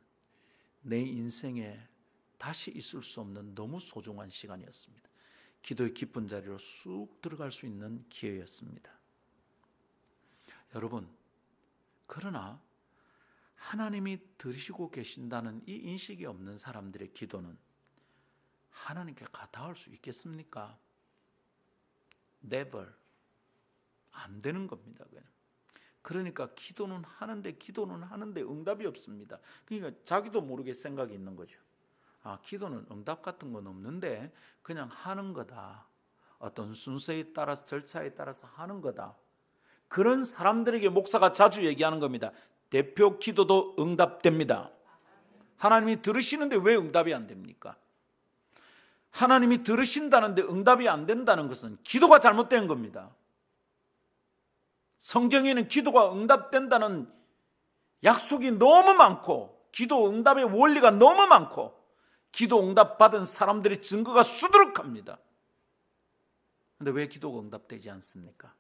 내 인생에 다시 있을 수 없는 너무 소중한 시간이었습니다. 기도의 깊은 자리로 쑥 들어갈 수 있는 기회였습니다. 여러분, 그러나 하나님이 들으시고 계신다는 이 인식이 없는 사람들의 기도는 하나님께 닿을 수 있겠습니까? Never. 안 되는 겁니다. 그러니까 기도는 하는데 응답이 없습니다. 그러니까 자기도 모르게 생각이 있는 거죠. 기도는 응답 같은 건 없는데 그냥 하는 거다, 어떤 순서에 따라서 절차에 따라서 하는 거다. 그런 사람들에게 목사가 자주 얘기하는 겁니다. 대표 기도도 응답됩니다. 하나님이 들으시는데 왜 응답이 안 됩니까? 하나님이 들으신다는데 응답이 안 된다는 것은 기도가 잘못된 겁니다. 성경에는 기도가 응답된다는 약속이 너무 많고 기도 응답의 원리가 너무 많고 기도 응답 받은 사람들의 증거가 수두룩합니다. 그런데 왜 기도가 응답되지 않습니까?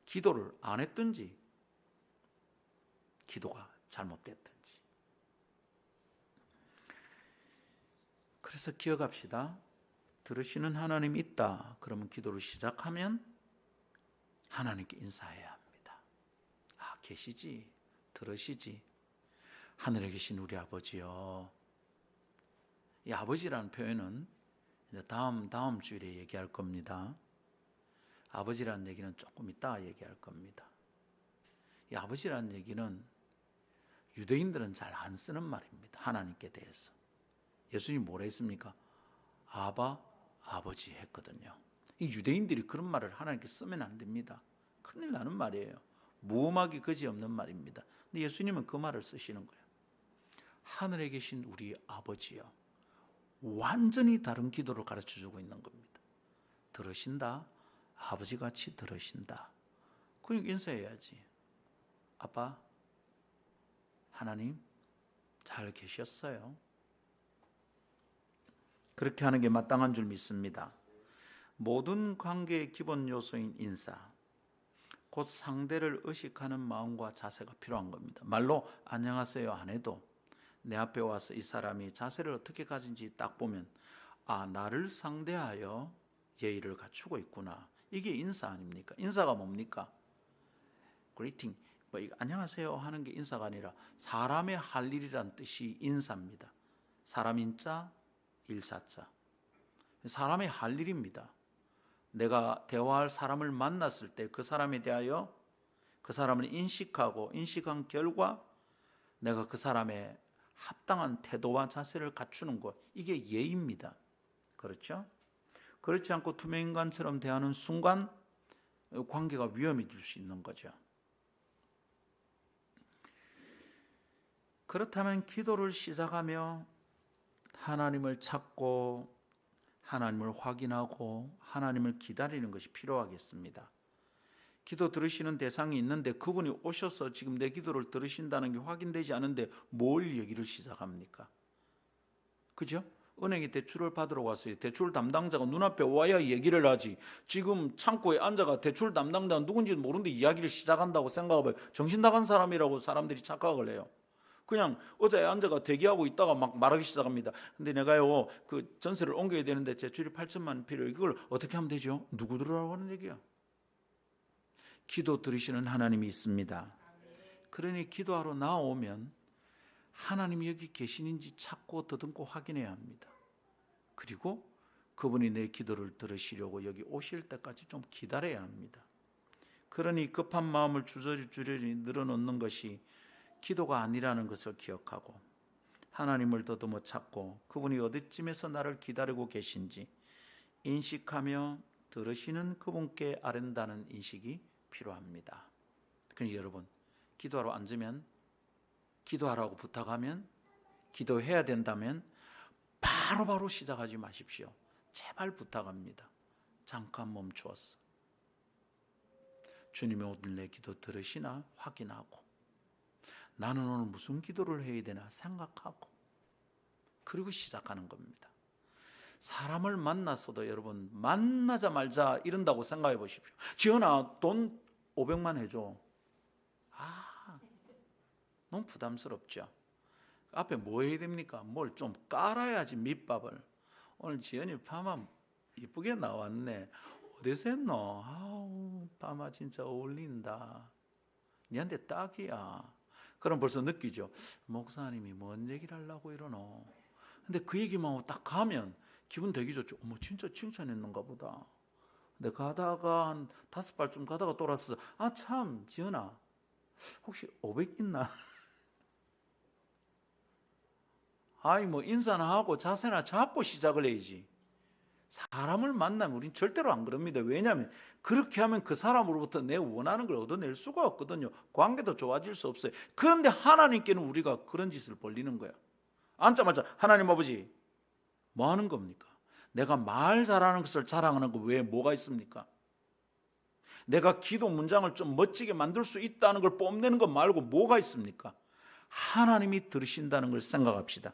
기도를 안 했든지 기도가 잘못됐든지. 그래서 기억합시다. 들으시는 하나님이 있다 그러면 기도를 시작하면 하나님께 인사해야 합니다. 계시지, 들으시지. 하늘에 계신 우리 아버지요. 이 아버지라는 표현은 이제 다음 주일에 얘기할 겁니다. 아버지라는 얘기는 조금 이따 얘기할 겁니다. 이 아버지라는 얘기는 유대인들은 잘 안 쓰는 말입니다. 하나님께 대해서. 예수님이 뭐라 했습니까? 아버지 했거든요. 이 유대인들이 그런 말을 하나님께 쓰면 안 됩니다. 큰일 나는 말이에요. 무음하기 그지없는 말입니다. 근데 예수님은 그 말을 쓰시는 거예요. 하늘에 계신 우리 아버지요. 완전히 다른 기도를 가르쳐주고 있는 겁니다. 들으신다. 아버지같이 들으신다. 그러니까 인사해야지. 아빠, 하나님 잘 계셨어요. 그렇게 하는 게 마땅한 줄 믿습니다. 모든 관계의 기본 요소인 인사, 곧 상대를 의식하는 마음과 자세가 필요한 겁니다. 말로 안녕하세요 안 해도 내 앞에 와서 이 사람이 자세를 어떻게 가진지 딱 보면 나를 상대하여 예의를 갖추고 있구나. 이게 인사 아닙니까? 인사가 뭡니까? greeting, 안녕하세요 하는 게 인사가 아니라 사람의 할 일이란 뜻이 인사입니다. 사람 인자, 일사자. 사람의 할 일입니다. 내가 대화할 사람을 만났을 때 그 사람에 대하여 그 사람을 인식한 결과 내가 그 사람의 합당한 태도와 자세를 갖추는 것, 이게 예의입니다. 그렇죠? 그렇지 않고 투명인간처럼 대하는 순간 관계가 위험이 될 수 있는 거죠. 그렇다면 기도를 시작하며 하나님을 찾고 하나님을 확인하고 하나님을 기다리는 것이 필요하겠습니다. 기도 들으시는 대상이 있는데 그분이 오셔서 지금 내 기도를 들으신다는 게 확인되지 않은데 뭘 얘기를 시작합니까? 그죠? 은행에 대출을 받으러 왔어요. 대출 담당자가 눈앞에 와야 얘기를 하지. 지금 창고에 앉아가 대출 담당자가 누군지 모르는데 이야기를 시작한다고 생각하면 정신 나간 사람이라고 사람들이 착각을 해요. 그냥 의자에 앉아가 대기하고 있다가 막 말하기 시작합니다. 근데 내가요 그 전세를 옮겨야 되는데 대출이 8천만 필요해요. 이걸 어떻게 하면 되죠? 누구 들으라고 하는 얘기야? 기도 들으시는 하나님이 있습니다. 그러니 기도하러 나오면 하나님이 여기 계시는지 찾고 더듬고 확인해야 합니다. 그리고 그분이 내 기도를 들으시려고 여기 오실 때까지 좀 기다려야 합니다. 그러니 급한 마음을 주저리 늘어놓는 것이 기도가 아니라는 것을 기억하고 하나님을 더듬어 찾고 그분이 어디쯤에서 나를 기다리고 계신지 인식하며 들으시는 그분께 아랜다는 인식이 필요합니다. 그러니 여러분, 기도하러 앉으면, 기도하라고 부탁하면, 기도해야 된다면 바로바로 시작하지 마십시오. 제발 부탁합니다. 잠깐 멈추었어. 주님이 오늘 내 기도 들으시나 확인하고, 나는 오늘 무슨 기도를 해야 되나 생각하고, 그리고 시작하는 겁니다. 사람을 만났어도 여러분 만나자마자 이런다고 생각해 보십시오. 지은아, 돈 500만 해줘. 너무 부담스럽죠. 앞에 뭐 해야 됩니까? 뭘 좀 깔아야지, 밑밥을. 오늘 지은이 파마 이쁘게 나왔네. 어디서 했노? 아우, 파마 진짜 어울린다. 니한테 딱이야. 그럼 벌써 느끼죠. 목사님이 뭔 얘기를 하려고 이러노? 근데 그 얘기만 하고 딱 가면 기분 되게 좋죠. 어머, 진짜 칭찬했는가 보다. 근데 가다가 한 5발쯤 가다가 돌아서서 아, 참, 지은아, 혹시 500 있나? 아이, 뭐 인사나 하고 자세나 잡고 시작을 해야지. 사람을 만나면 우린 절대로 안 그럽니다. 왜냐하면 그렇게 하면 그 사람으로부터 내 원하는 걸 얻어낼 수가 없거든요. 관계도 좋아질 수 없어요. 그런데 하나님께는 우리가 그런 짓을 벌리는 거야. 앉자마자 하나님 아버지, 뭐 하는 겁니까? 내가 말 잘하는 것을 자랑하는 거 외에 뭐가 있습니까? 내가 기도 문장을 좀 멋지게 만들 수 있다는 걸 뽐내는 것 말고 뭐가 있습니까? 하나님이 들으신다는 걸 생각합시다.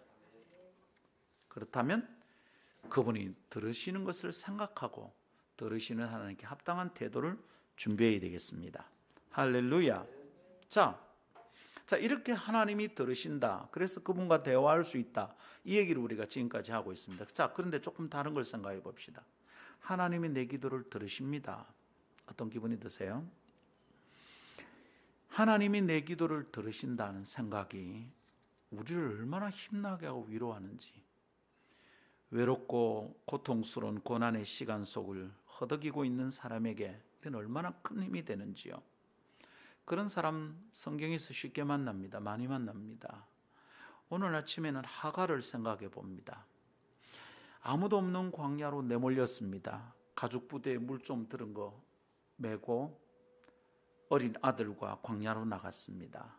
그렇다면 그분이 들으시는 것을 생각하고 들으시는 하나님께 합당한 태도를 준비해야 되겠습니다. 할렐루야. 자, 이렇게 하나님이 들으신다. 그래서 그분과 대화할 수 있다. 이 얘기를 우리가 지금까지 하고 있습니다. 자, 그런데 조금 다른 걸 생각해 봅시다. 하나님이 내 기도를 들으십니다. 어떤 기분이 드세요? 하나님이 내 기도를 들으신다는 생각이 우리를 얼마나 힘나게 하고 위로하는지, 외롭고 고통스러운 고난의 시간 속을 허덕이고 있는 사람에게 이건 얼마나 큰 힘이 되는지요. 그런 사람 성경에서 쉽게 만납니다. 많이 만납니다. 오늘 아침에는 하갈을 생각해 봅니다. 아무도 없는 광야로 내몰렸습니다. 가죽 부대에 물 좀 들은 거 메고 어린 아들과 광야로 나갔습니다.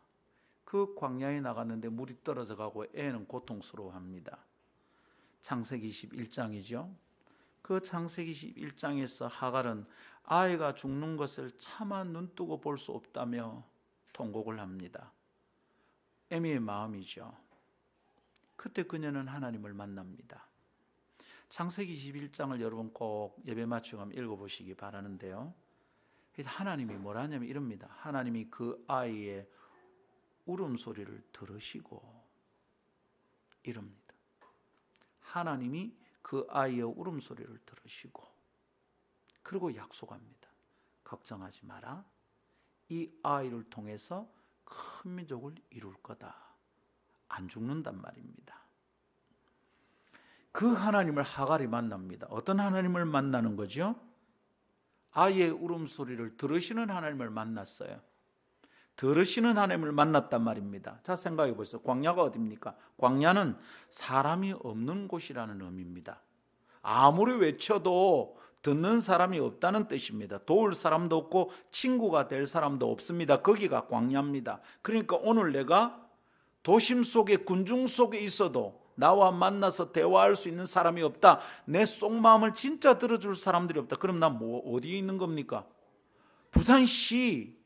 그 광야에 나갔는데 물이 떨어져 가고 애는 고통스러워합니다. 창세기 21장이죠. 그 창세기 21장에서 하갈은 아이가 죽는 것을 차마 눈뜨고 볼 수 없다며 통곡을 합니다. 애미의 마음이죠. 그때 그녀는 하나님을 만납니다. 창세기 21장을 여러분 꼭 예배 마치고 한번 읽어보시기 바라는데요. 하나님이 뭐라 하냐면 이럽니다. 하나님이 그 아이의 울음소리를 들으시고 이럽니다. 하나님이 그 아이의 울음소리를 들으시고 그리고 약속합니다. 걱정하지 마라. 이 아이를 통해서 큰 민족을 이룰 거다. 안 죽는단 말입니다. 그 하나님을 하갈이 만납니다. 어떤 하나님을 만나는 거죠? 아이의 울음소리를 들으시는 하나님을 만났어요. 들으시는 하나님을 만났단 말입니다. 자, 생각해 보세요. 광야가 어디입니까? 광야는 사람이 없는 곳이라는 의미입니다. 아무리 외쳐도 듣는 사람이 없다는 뜻입니다. 도울 사람도 없고 친구가 될 사람도 없습니다. 거기가 광야입니다. 그러니까 오늘 내가 도심 속에 군중 속에 있어도 나와 만나서 대화할 수 있는 사람이 없다. 내 속마음을 진짜 들어줄 사람들이 없다. 그럼 나 어디에 있는 겁니까? 부산시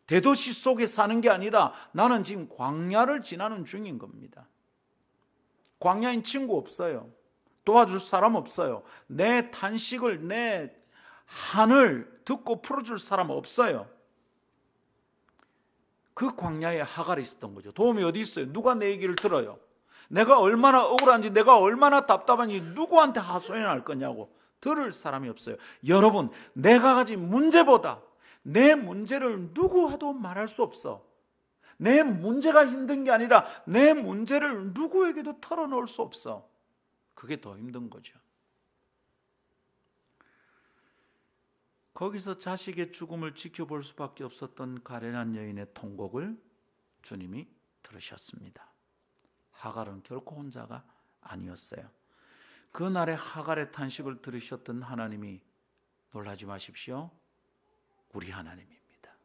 대도시 속에 사는 게 아니라 나는 지금 광야를 지나는 중인 겁니다. 광야인 친구 없어요. 도와줄 사람 없어요. 내 탄식을, 내 한을 듣고 풀어줄 사람 없어요. 그 광야에 하갈이 있었던 거죠. 도움이 어디 있어요? 누가 내 얘기를 들어요? 내가 얼마나 억울한지, 내가 얼마나 답답한지 누구한테 하소연할 거냐고. 들을 사람이 없어요. 여러분, 내가 가진 문제보다 내 문제를 누구와도 말할 수 없어. 내 문제가 힘든 게 아니라 내 문제를 누구에게도 털어놓을 수 없어. 그게 더 힘든 거죠. 거기서 자식의 죽음을 지켜볼 수밖에 없었던 가련한 여인의 통곡을 주님이 들으셨습니다. 하갈은 결코 혼자가 아니었어요. 그날에 하갈의 탄식을 들으셨던 하나님이, 놀라지 마십시오, 우리 하나님입니다.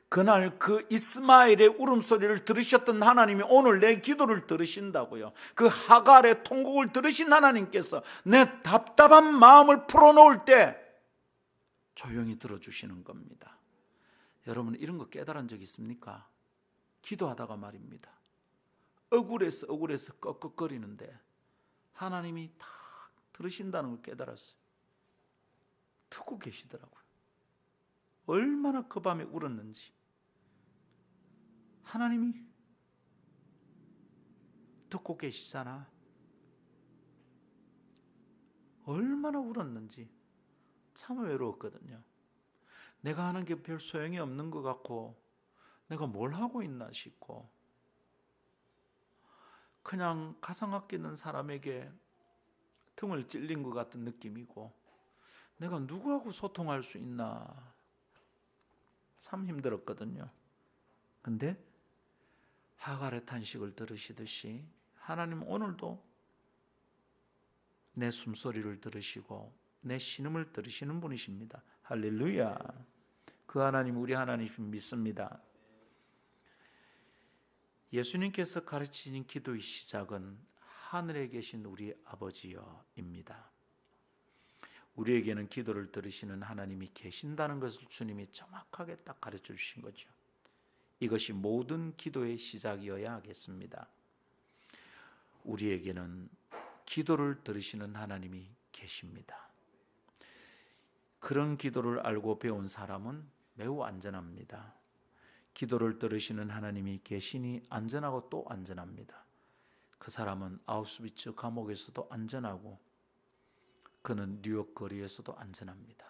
그날 그 이스마엘의 울음소리를 들으셨던 하나님이 오늘 내 기도를 들으신다고요. 그 하갈의 통곡을 들으신 하나님께서 내 답답한 마음을 풀어놓을 때 조용히 들어주시는 겁니다. 여러분, 이런 거 깨달은 적 있습니까? 기도하다가 말입니다, 억울해서 꺽꺽거리는데 하나님이 다 들으신다는 걸 깨달았어요. 듣고 계시더라고요. 얼마나 그 밤에 울었는지 하나님이 듣고 계시잖아. 얼마나 울었는지 참 외로웠거든요. 내가 하는 게 별 소용이 없는 것 같고 내가 뭘 하고 있나 싶고 그냥 가상 아끼는 사람에게 등을 찔린 것 같은 느낌이고 내가 누구하고 소통할 수 있나 참 힘들었거든요. 근데 하갈의 탄식을 들으시듯이 하나님 오늘도 내 숨소리를 들으시고 내 신음을 들으시는 분이십니다. 할렐루야. 그 하나님 우리 하나님 믿습니다. 예수님께서 가르치신 기도의 시작은 하늘에 계신 우리 아버지여입니다. 우리에게는 기도를 들으시는 하나님이 계신다는 것을 주님이 정확하게 딱 가르쳐 주신 거죠. 이것이 모든 기도의 시작이어야 하겠습니다. 우리에게는 기도를 들으시는 하나님이 계십니다. 그런 기도를 알고 배운 사람은 매우 안전합니다. 기도를 들으시는 하나님이 계시니 안전하고 또 안전합니다. 그 사람은 아우슈비츠 감옥에서도 안전하고 그는 뉴욕 거리에서도 안전합니다.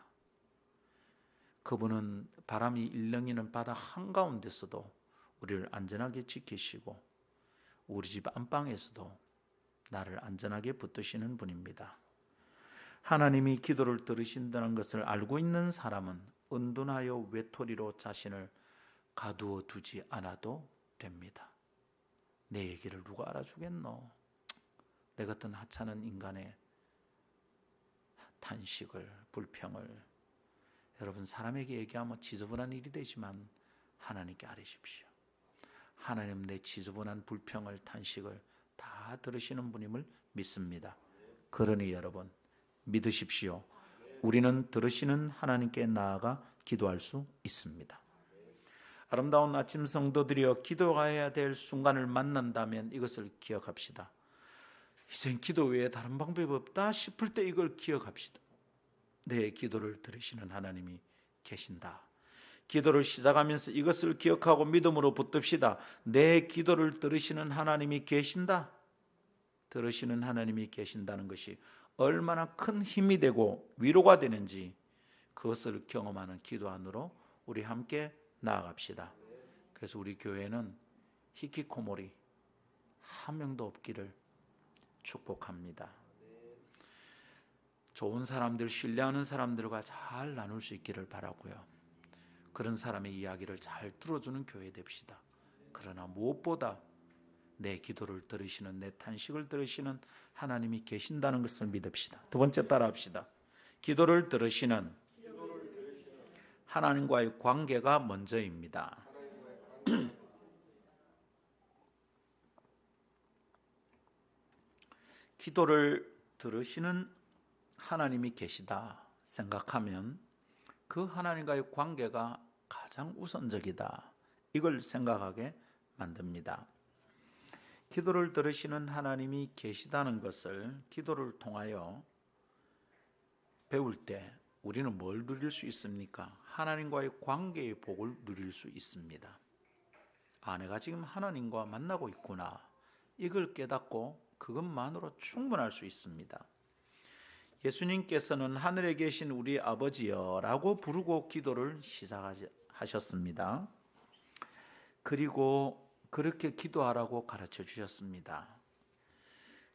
그분은 바람이 일렁이는 바다 한가운데서도 우리를 안전하게 지키시고 우리 집 안방에서도 나를 안전하게 붙드시는 분입니다. 하나님이 기도를 들으신다는 것을 알고 있는 사람은 은둔하여 외톨이로 자신을 가두어 두지 않아도 됩니다. 내 얘기를 누가 알아주겠노? 내 같은 하찮은 인간의 탄식을, 불평을 여러분 사람에게 얘기하면 지저분한 일이 되지만 하나님께 아뢰십시오. 하나님 내 지저분한 불평을, 탄식을 다 들으시는 분임을 믿습니다. 그러니 여러분 믿으십시오. 우리는 들으시는 하나님께 나아가 기도할 수 있습니다. 아름다운 아침 성도들이여 기도해야 될 순간을 만난다면 이것을 기억합시다. 이젠 기도 외에 다른 방법이 없다 싶을 때 이걸 기억합시다. 내 기도를 들으시는 하나님이 계신다. 기도를 시작하면서 이것을 기억하고 믿음으로 붙듭시다. 내 기도를 들으시는 하나님이 계신다. 들으시는 하나님이 계신다는 것이 얼마나 큰 힘이 되고 위로가 되는지 그것을 경험하는 기도 안으로 우리 함께 나아갑시다. 그래서 우리 교회는 히키코모리 한 명도 없기를 축복합니다. 좋은 사람들, 신뢰하는 사람들과 잘 나눌 수 있기를 바라고요. 그런 사람의 이야기를 잘 들어주는 교회 됩시다. 그러나 무엇보다 내 기도를 들으시는, 내 탄식을 들으시는 하나님이 계신다는 것을 믿읍시다. 두 번째 따라합시다. 기도를 들으시는 하나님과의 관계가 먼저입니다. 기도를 들으시는 하나님이 계시다 생각하면 그 하나님과의 관계가 가장 우선적이다. 이걸 생각하게 만듭니다. 기도를 들으시는 하나님이 계시다는 것을 기도를 통하여 배울 때 우리는 뭘 누릴 수 있습니까? 하나님과의 관계의 복을 누릴 수 있습니다. 내가 지금 하나님과 만나고 있구나. 이걸 깨닫고 그것만으로 충분할 수 있습니다. 예수님께서는 하늘에 계신 우리 아버지여 라고 부르고 기도를 시작하셨습니다. 그리고 그렇게 기도하라고 가르쳐 주셨습니다.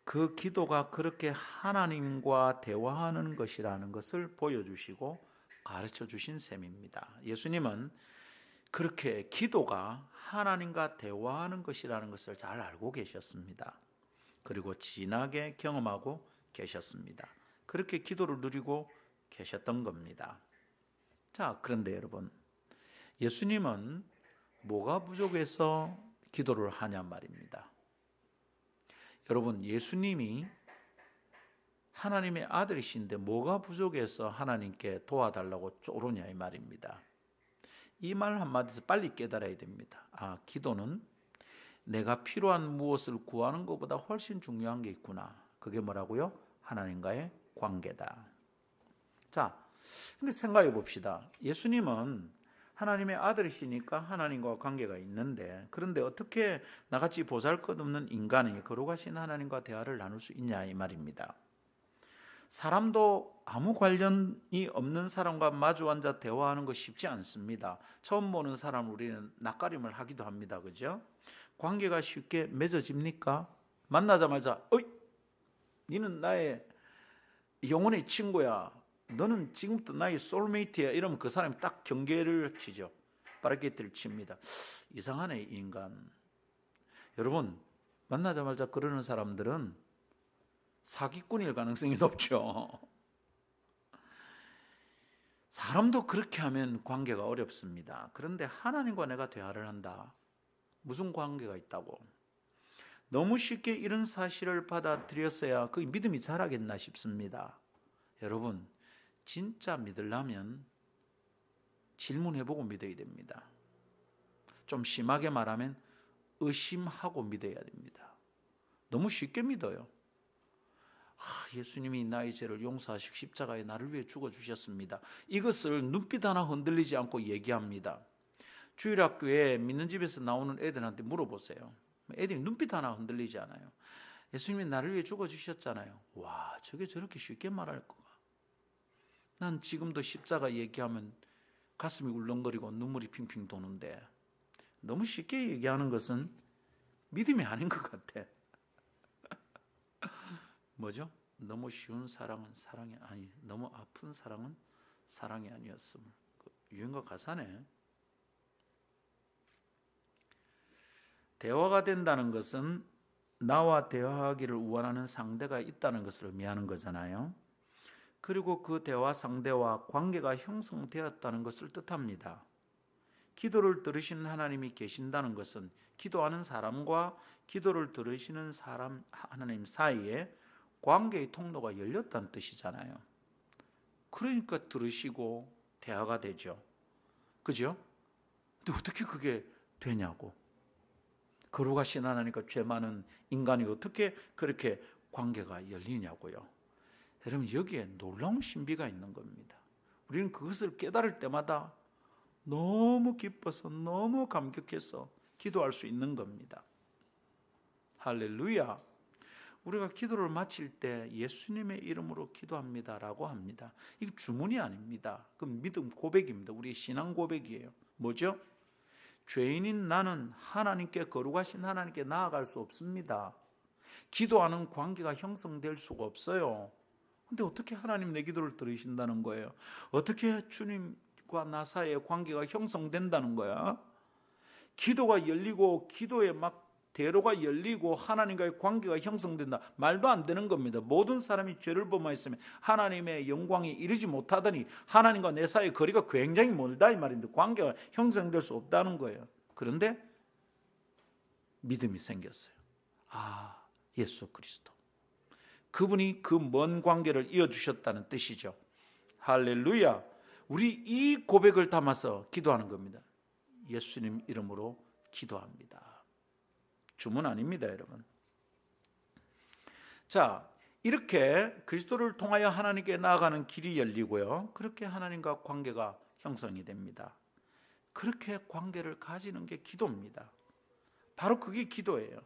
그 기도가 그렇게 하나님과 대화하는 것이라는 것을 보여주시고 가르쳐 주신 셈입니다. 예수님은 그렇게 기도가 하나님과 대화하는 것이라는 것을 잘 알고 계셨습니다. 그리고 진하게 경험하고 계셨습니다. 그렇게 기도를 누리고 계셨던 겁니다. 자, 그런데 여러분, 예수님은 뭐가 부족해서 기도를 하냐 말입니다. 여러분, 예수님이 하나님의 아들이신데 뭐가 부족해서 하나님께 도와달라고 쪼르냐 이 말입니다. 이 말 한마디에서 빨리 깨달아야 됩니다. 기도는 내가 필요한 무엇을 구하는 것보다 훨씬 중요한 게 있구나. 그게 뭐라고요? 하나님과의 관계다. 자, 근데 생각해 봅시다. 예수님은 하나님의 아들이시니까 하나님과 관계가 있는데, 그런데 어떻게 나같이 보잘것없는 인간이 거룩하신 하나님과 대화를 나눌 수 있냐 이 말입니다. 사람도 아무 관련이 없는 사람과 마주 앉아 대화하는 거 쉽지 않습니다. 처음 보는 사람 우리는 낯가림을 하기도 합니다. 그죠? 관계가 쉽게 맺어집니까? 만나자마자 너는 나의 영혼의 친구야. 너는 지금부터 나의 소울메이트야. 이러면 그 사람이 딱 경계를 치죠. 바라게트를 칩니다. 이상하네 이 인간. 여러분, 만나자마자 그러는 사람들은 사기꾼일 가능성이 높죠. 사람도 그렇게 하면 관계가 어렵습니다. 그런데 하나님과 내가 대화를 한다. 무슨 관계가 있다고? 너무 쉽게 이런 사실을 받아들였어야 그 믿음이 자라겠나 싶습니다. 여러분, 진짜 믿으려면 질문해보고 믿어야 됩니다. 좀 심하게 말하면 의심하고 믿어야 됩니다. 너무 쉽게 믿어요. 예수님이 나의 죄를 용서하시고 십자가에 나를 위해 죽어주셨습니다. 이것을 눈빛 하나 흔들리지 않고 얘기합니다. 주일학교에 믿는 집에서 나오는 애들한테 물어보세요. 애들이 눈빛 하나 흔들리지 않아요. 예수님이 나를 위해 죽어주셨잖아요. 와, 저게 저렇게 쉽게 말할 거가. 난 지금도 십자가 얘기하면 가슴이 울렁거리고 눈물이 핑핑 도는데, 너무 쉽게 얘기하는 것은 믿음이 아닌 것 같아. 뭐죠? 너무 쉬운 사랑은 사랑이 아니, 너무 아픈 사랑은 사랑이 아니었음. 유행가 가사네. 대화가 된다는 것은 나와 대화하기를 원하는 상대가 있다는 것을 의미하는 거잖아요. 그리고 그 대화 상대와 관계가 형성되었다는 것을 뜻합니다. 기도를 들으시는 하나님이 계신다는 것은 기도하는 사람과 기도를 들으시는 사람 하나님 사이에 관계의 통로가 열렸다는 뜻이잖아요. 그러니까 들으시고 대화가 되죠. 그죠? 근데 어떻게 그게 되냐고. 거룩하신 하나님과 죄 많은 인간이 어떻게 그렇게 관계가 열리냐고요. 여러분, 여기에 놀라운 신비가 있는 겁니다. 우리는 그것을 깨달을 때마다 너무 기뻐서 너무 감격해서 기도할 수 있는 겁니다. 할렐루야. 우리가 기도를 마칠 때 예수님의 이름으로 기도합니다라고 합니다. 이게 주문이 아닙니다. 그 믿음 고백입니다. 우리의 신앙 고백이에요. 뭐죠? 죄인인 나는 하나님께, 거룩하신 하나님께 나아갈 수 없습니다. 기도하는 관계가 형성될 수가 없어요. 근데 어떻게 하나님 내 기도를 들으신다는 거예요? 어떻게 주님과 나 사이의 관계가 형성된다는 거야? 기도가 열리고 기도에 막 대로가 열리고 하나님과의 관계가 형성된다. 말도 안 되는 겁니다. 모든 사람이 죄를 범하였으면 하나님의 영광에 이르지 못하더니 하나님과 내 사이의 거리가 굉장히 멀다 이 말인데 관계가 형성될 수 없다는 거예요. 그런데 믿음이 생겼어요. 예수 그리스도. 그분이 그 먼 관계를 이어주셨다는 뜻이죠. 할렐루야. 우리 이 고백을 담아서 기도하는 겁니다. 예수님 이름으로 기도합니다. 주문 아닙니다, 여러분. 자, 이렇게 그리스도를 통하여 하나님께 나아가는 길이 열리고요. 그렇게 하나님과 관계가 형성이 됩니다. 그렇게 관계를 가지는 게 기도입니다. 바로 그게 기도예요.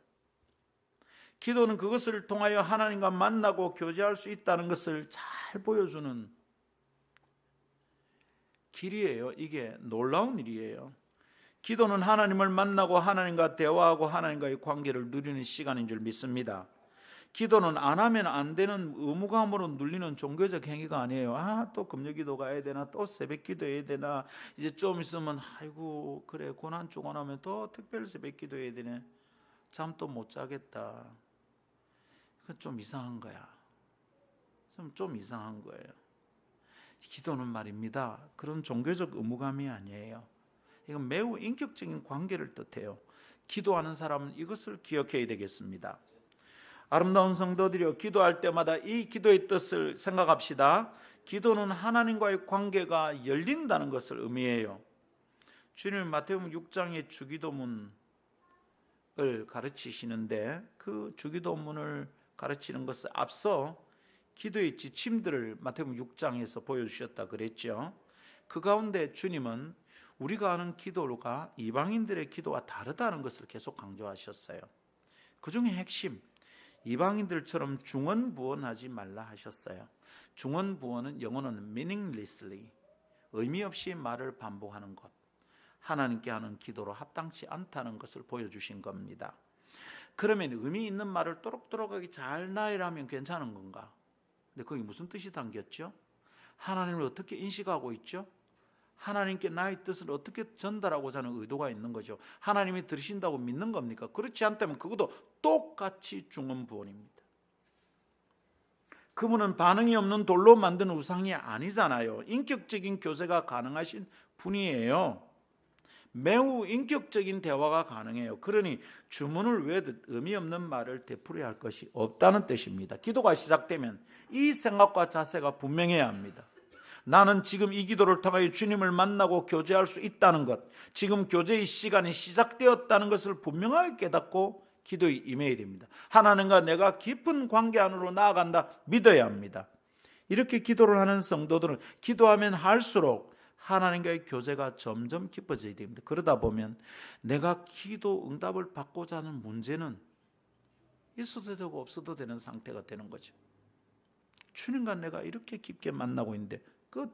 기도는 그것을 통하여 하나님과 만나고 교제할 수 있다는 것을 잘 보여주는 길이에요. 이게 놀라운 일이에요. 기도는 하나님을 만나고 하나님과 대화하고 하나님과의 관계를 누리는 시간인 줄 믿습니다. 기도는 안 하면 안 되는 의무감으로 눌리는 종교적 행위가 아니에요. 또 금요기도 가야 되나, 또 새벽 기도해야 되나, 이제 좀 있으면 아이고 그래 고난 쪼고나면 또 특별 새벽 기도해야 되네, 잠 또 못 자겠다. 그건 좀 이상한 거야. 좀 이상한 거예요. 기도는 말입니다, 그런 종교적 의무감이 아니에요. 이건 매우 인격적인 관계를 뜻해요. 기도하는 사람은 이것을 기억해야 되겠습니다. 아름다운 성도들이여, 기도할 때마다 이 기도의 뜻을 생각합시다. 기도는 하나님과의 관계가 열린다는 것을 의미해요. 주님은 마태복음 6장의 주기도문을 가르치시는데, 그 주기도문을 가르치는 것을 앞서 기도의 지침들을 마태복음 6장에서 보여주셨다 그랬죠. 그 가운데 주님은 우리가 아는 기도가 이방인들의 기도와 다르다는 것을 계속 강조하셨어요. 그 중에 핵심, 이방인들처럼 중언부언하지 말라 하셨어요. 중언부언은 영어는 meaninglessly, 의미 없이 말을 반복하는 것, 하나님께 하는 기도로 합당치 않다는 것을 보여주신 겁니다. 그러면 의미 있는 말을 또록또록하게 잘 나열하면 괜찮은 건가? 근데 거기 무슨 뜻이 담겼죠? 하나님을 어떻게 인식하고 있죠? 하나님께 나의 뜻을 어떻게 전달하고자 하는 의도가 있는 거죠. 하나님이 들으신다고 믿는 겁니까? 그렇지 않다면 그것도 똑같이 중언부언입니다. 그분은 반응이 없는 돌로 만든 우상이 아니잖아요. 인격적인 교제가 가능하신 분이에요. 매우 인격적인 대화가 가능해요. 그러니 주문을 외우듯 의미 없는 말을 되풀이할 할 것이 없다는 뜻입니다. 기도가 시작되면 이 생각과 자세가 분명해야 합니다. 나는 지금 이 기도를 통하여 주님을 만나고 교제할 수 있다는 것, 지금 교제의 시간이 시작되었다는 것을 분명하게 깨닫고 기도에 임해야 됩니다. 하나님과 내가 깊은 관계 안으로 나아간다 믿어야 합니다. 이렇게 기도를 하는 성도들은 기도하면 할수록 하나님과의 교제가 점점 깊어져야 됩니다. 그러다 보면 내가 기도 응답을 받고자 하는 문제는 있어도 되고 없어도 되는 상태가 되는 거죠. 주님과 내가 이렇게 깊게 만나고 있는데 끝.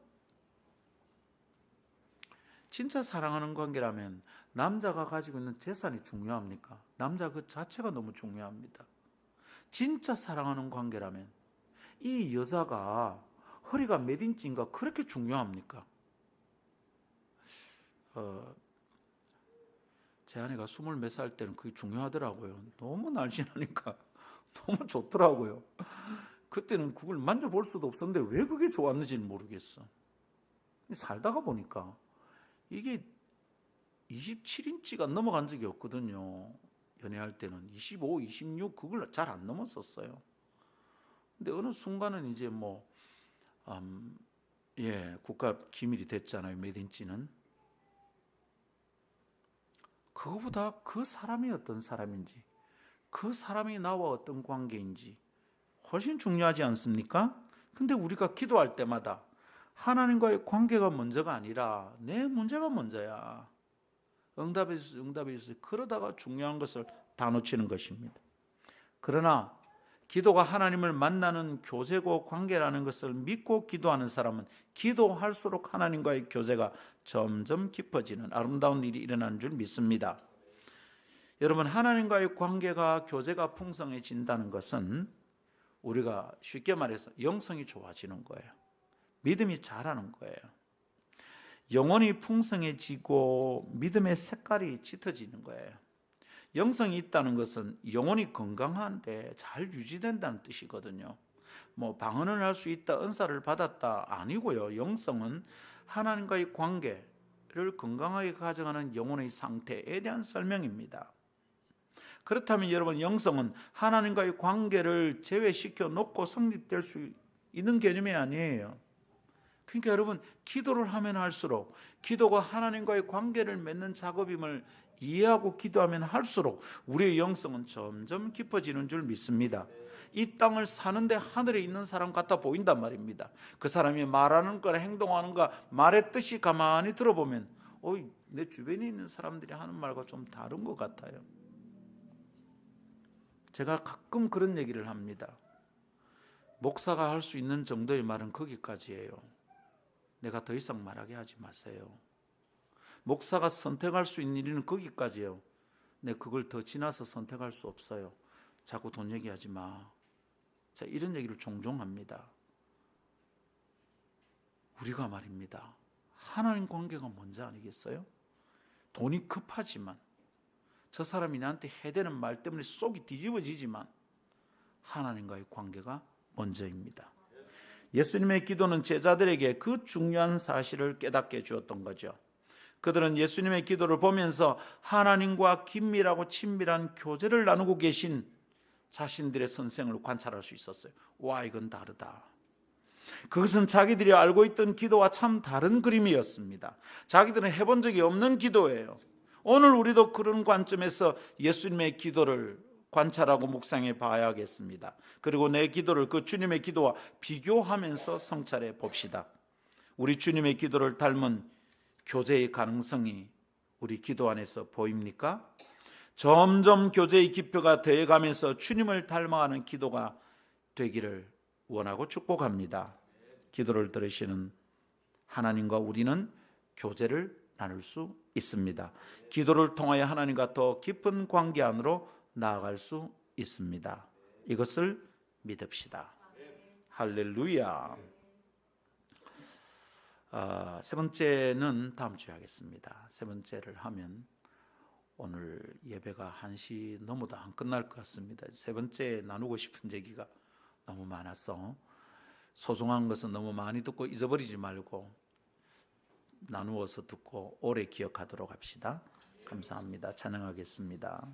진짜 사랑하는 관계라면 남자가 가지고 있는 재산이 중요합니까? 남자 그 자체가 너무 중요합니다. 진짜 사랑하는 관계라면 이 여자가 허리가 몇 인치인가 그렇게 중요합니까? 제 아내가 20몇 살 때는 그게 중요하더라고요. 너무 날씬하니까 너무 좋더라고요. 그때는 그걸 만져볼 수도 없었는데 왜 그게 좋았는지는 모르겠어. 살다가 보니까 이게 27인치가 넘어간 적이 없거든요. 연애할 때는 25, 26 그걸 잘 안 넘었었어요. 근데 어느 순간은 이제 국가 기밀이 됐잖아요. 몇 인치는. 그거보다 그 사람이 어떤 사람인지, 그 사람이 나와 어떤 관계인지 훨씬 중요하지 않습니까? 근데 우리가 기도할 때마다 하나님과의 관계가 먼저가 아니라 내 문제가 먼저야. 응답해 주세요. 그러다가 중요한 것을 다 놓치는 것입니다. 그러나 기도가 하나님을 만나는 교제고 관계라는 것을 믿고 기도하는 사람은 기도할수록 하나님과의 교제가 점점 깊어지는 아름다운 일이 일어나는 줄 믿습니다. 여러분, 하나님과의 관계가 교제가 풍성해진다는 것은 우리가 쉽게 말해서 영성이 좋아지는 거예요. 믿음이 자라는 거예요. 영혼이 풍성해지고 믿음의 색깔이 짙어지는 거예요. 영성이 있다는 것은 영혼이 건강한데 잘 유지된다는 뜻이거든요. 방언을 할 수 있다, 은사를 받았다 아니고요. 영성은 하나님과의 관계를 건강하게 가져가는 영혼의 상태에 대한 설명입니다. 그렇다면 여러분, 영성은 하나님과의 관계를 제외시켜 놓고 성립될 수 있는 개념이 아니에요. 그러니까 여러분, 기도를 하면 할수록 기도가 하나님과의 관계를 맺는 작업임을 이해하고 기도하면 할수록 우리의 영성은 점점 깊어지는 줄 믿습니다. 이 땅을 사는데 하늘에 있는 사람 같아 보인단 말입니다. 그 사람이 말하는 거나 행동하는 거, 말의 뜻이 가만히 들어보면 내 주변에 있는 사람들이 하는 말과 좀 다른 것 같아요. 제가 가끔 그런 얘기를 합니다. 목사가 할 수 있는 정도의 말은 거기까지예요. 내가 더 이상 말하게 하지 마세요. 목사가 선택할 수 있는 일은 거기까지예요. 내 그걸 더 지나서 선택할 수 없어요. 자꾸 돈 얘기하지 마. 자, 이런 얘기를 종종 합니다. 우리가 말입니다. 하나님 관계가 뭔지 아니겠어요? 돈이 급하지만, 저 사람이 나한테 해대는 말 때문에 속이 뒤집어지지만 하나님과의 관계가 먼저입니다. 예수님의 기도는 제자들에게 그 중요한 사실을 깨닫게 해주었던 거죠. 그들은 예수님의 기도를 보면서 하나님과 긴밀하고 친밀한 교제를 나누고 계신 자신들의 선생을 관찰할 수 있었어요. 와, 이건 다르다. 그것은 자기들이 알고 있던 기도와 참 다른 그림이었습니다. 자기들은 해본 적이 없는 기도예요. 오늘 우리도 그런 관점에서 예수님의 기도를 관찰하고 묵상해 봐야겠습니다. 그리고 내 기도를 그 주님의 기도와 비교하면서 성찰해 봅시다. 우리 주님의 기도를 닮은 교제의 가능성이 우리 기도 안에서 보입니까? 점점 교제의 깊이가 더해가면서 주님을 닮아가는 기도가 되기를 원하고 축복합니다. 기도를 들으시는 하나님과 우리는 교제를 나눌 수 있습니다. 기도를 통하여 하나님과 더 깊은 관계 안으로 나아갈 수 있습니다. 이것을 믿읍시다. 할렐루야. 세 번째는 다음 주에 하겠습니다. 세 번째를 하면 오늘 예배가 1시 넘어도 안 끝날 것 같습니다. 세 번째 나누고 싶은 얘기가 너무 많아서 소중한 것은 너무 많이 듣고 잊어버리지 말고 나누어서 듣고 오래 기억하도록 합시다. 감사합니다. 찬양하겠습니다.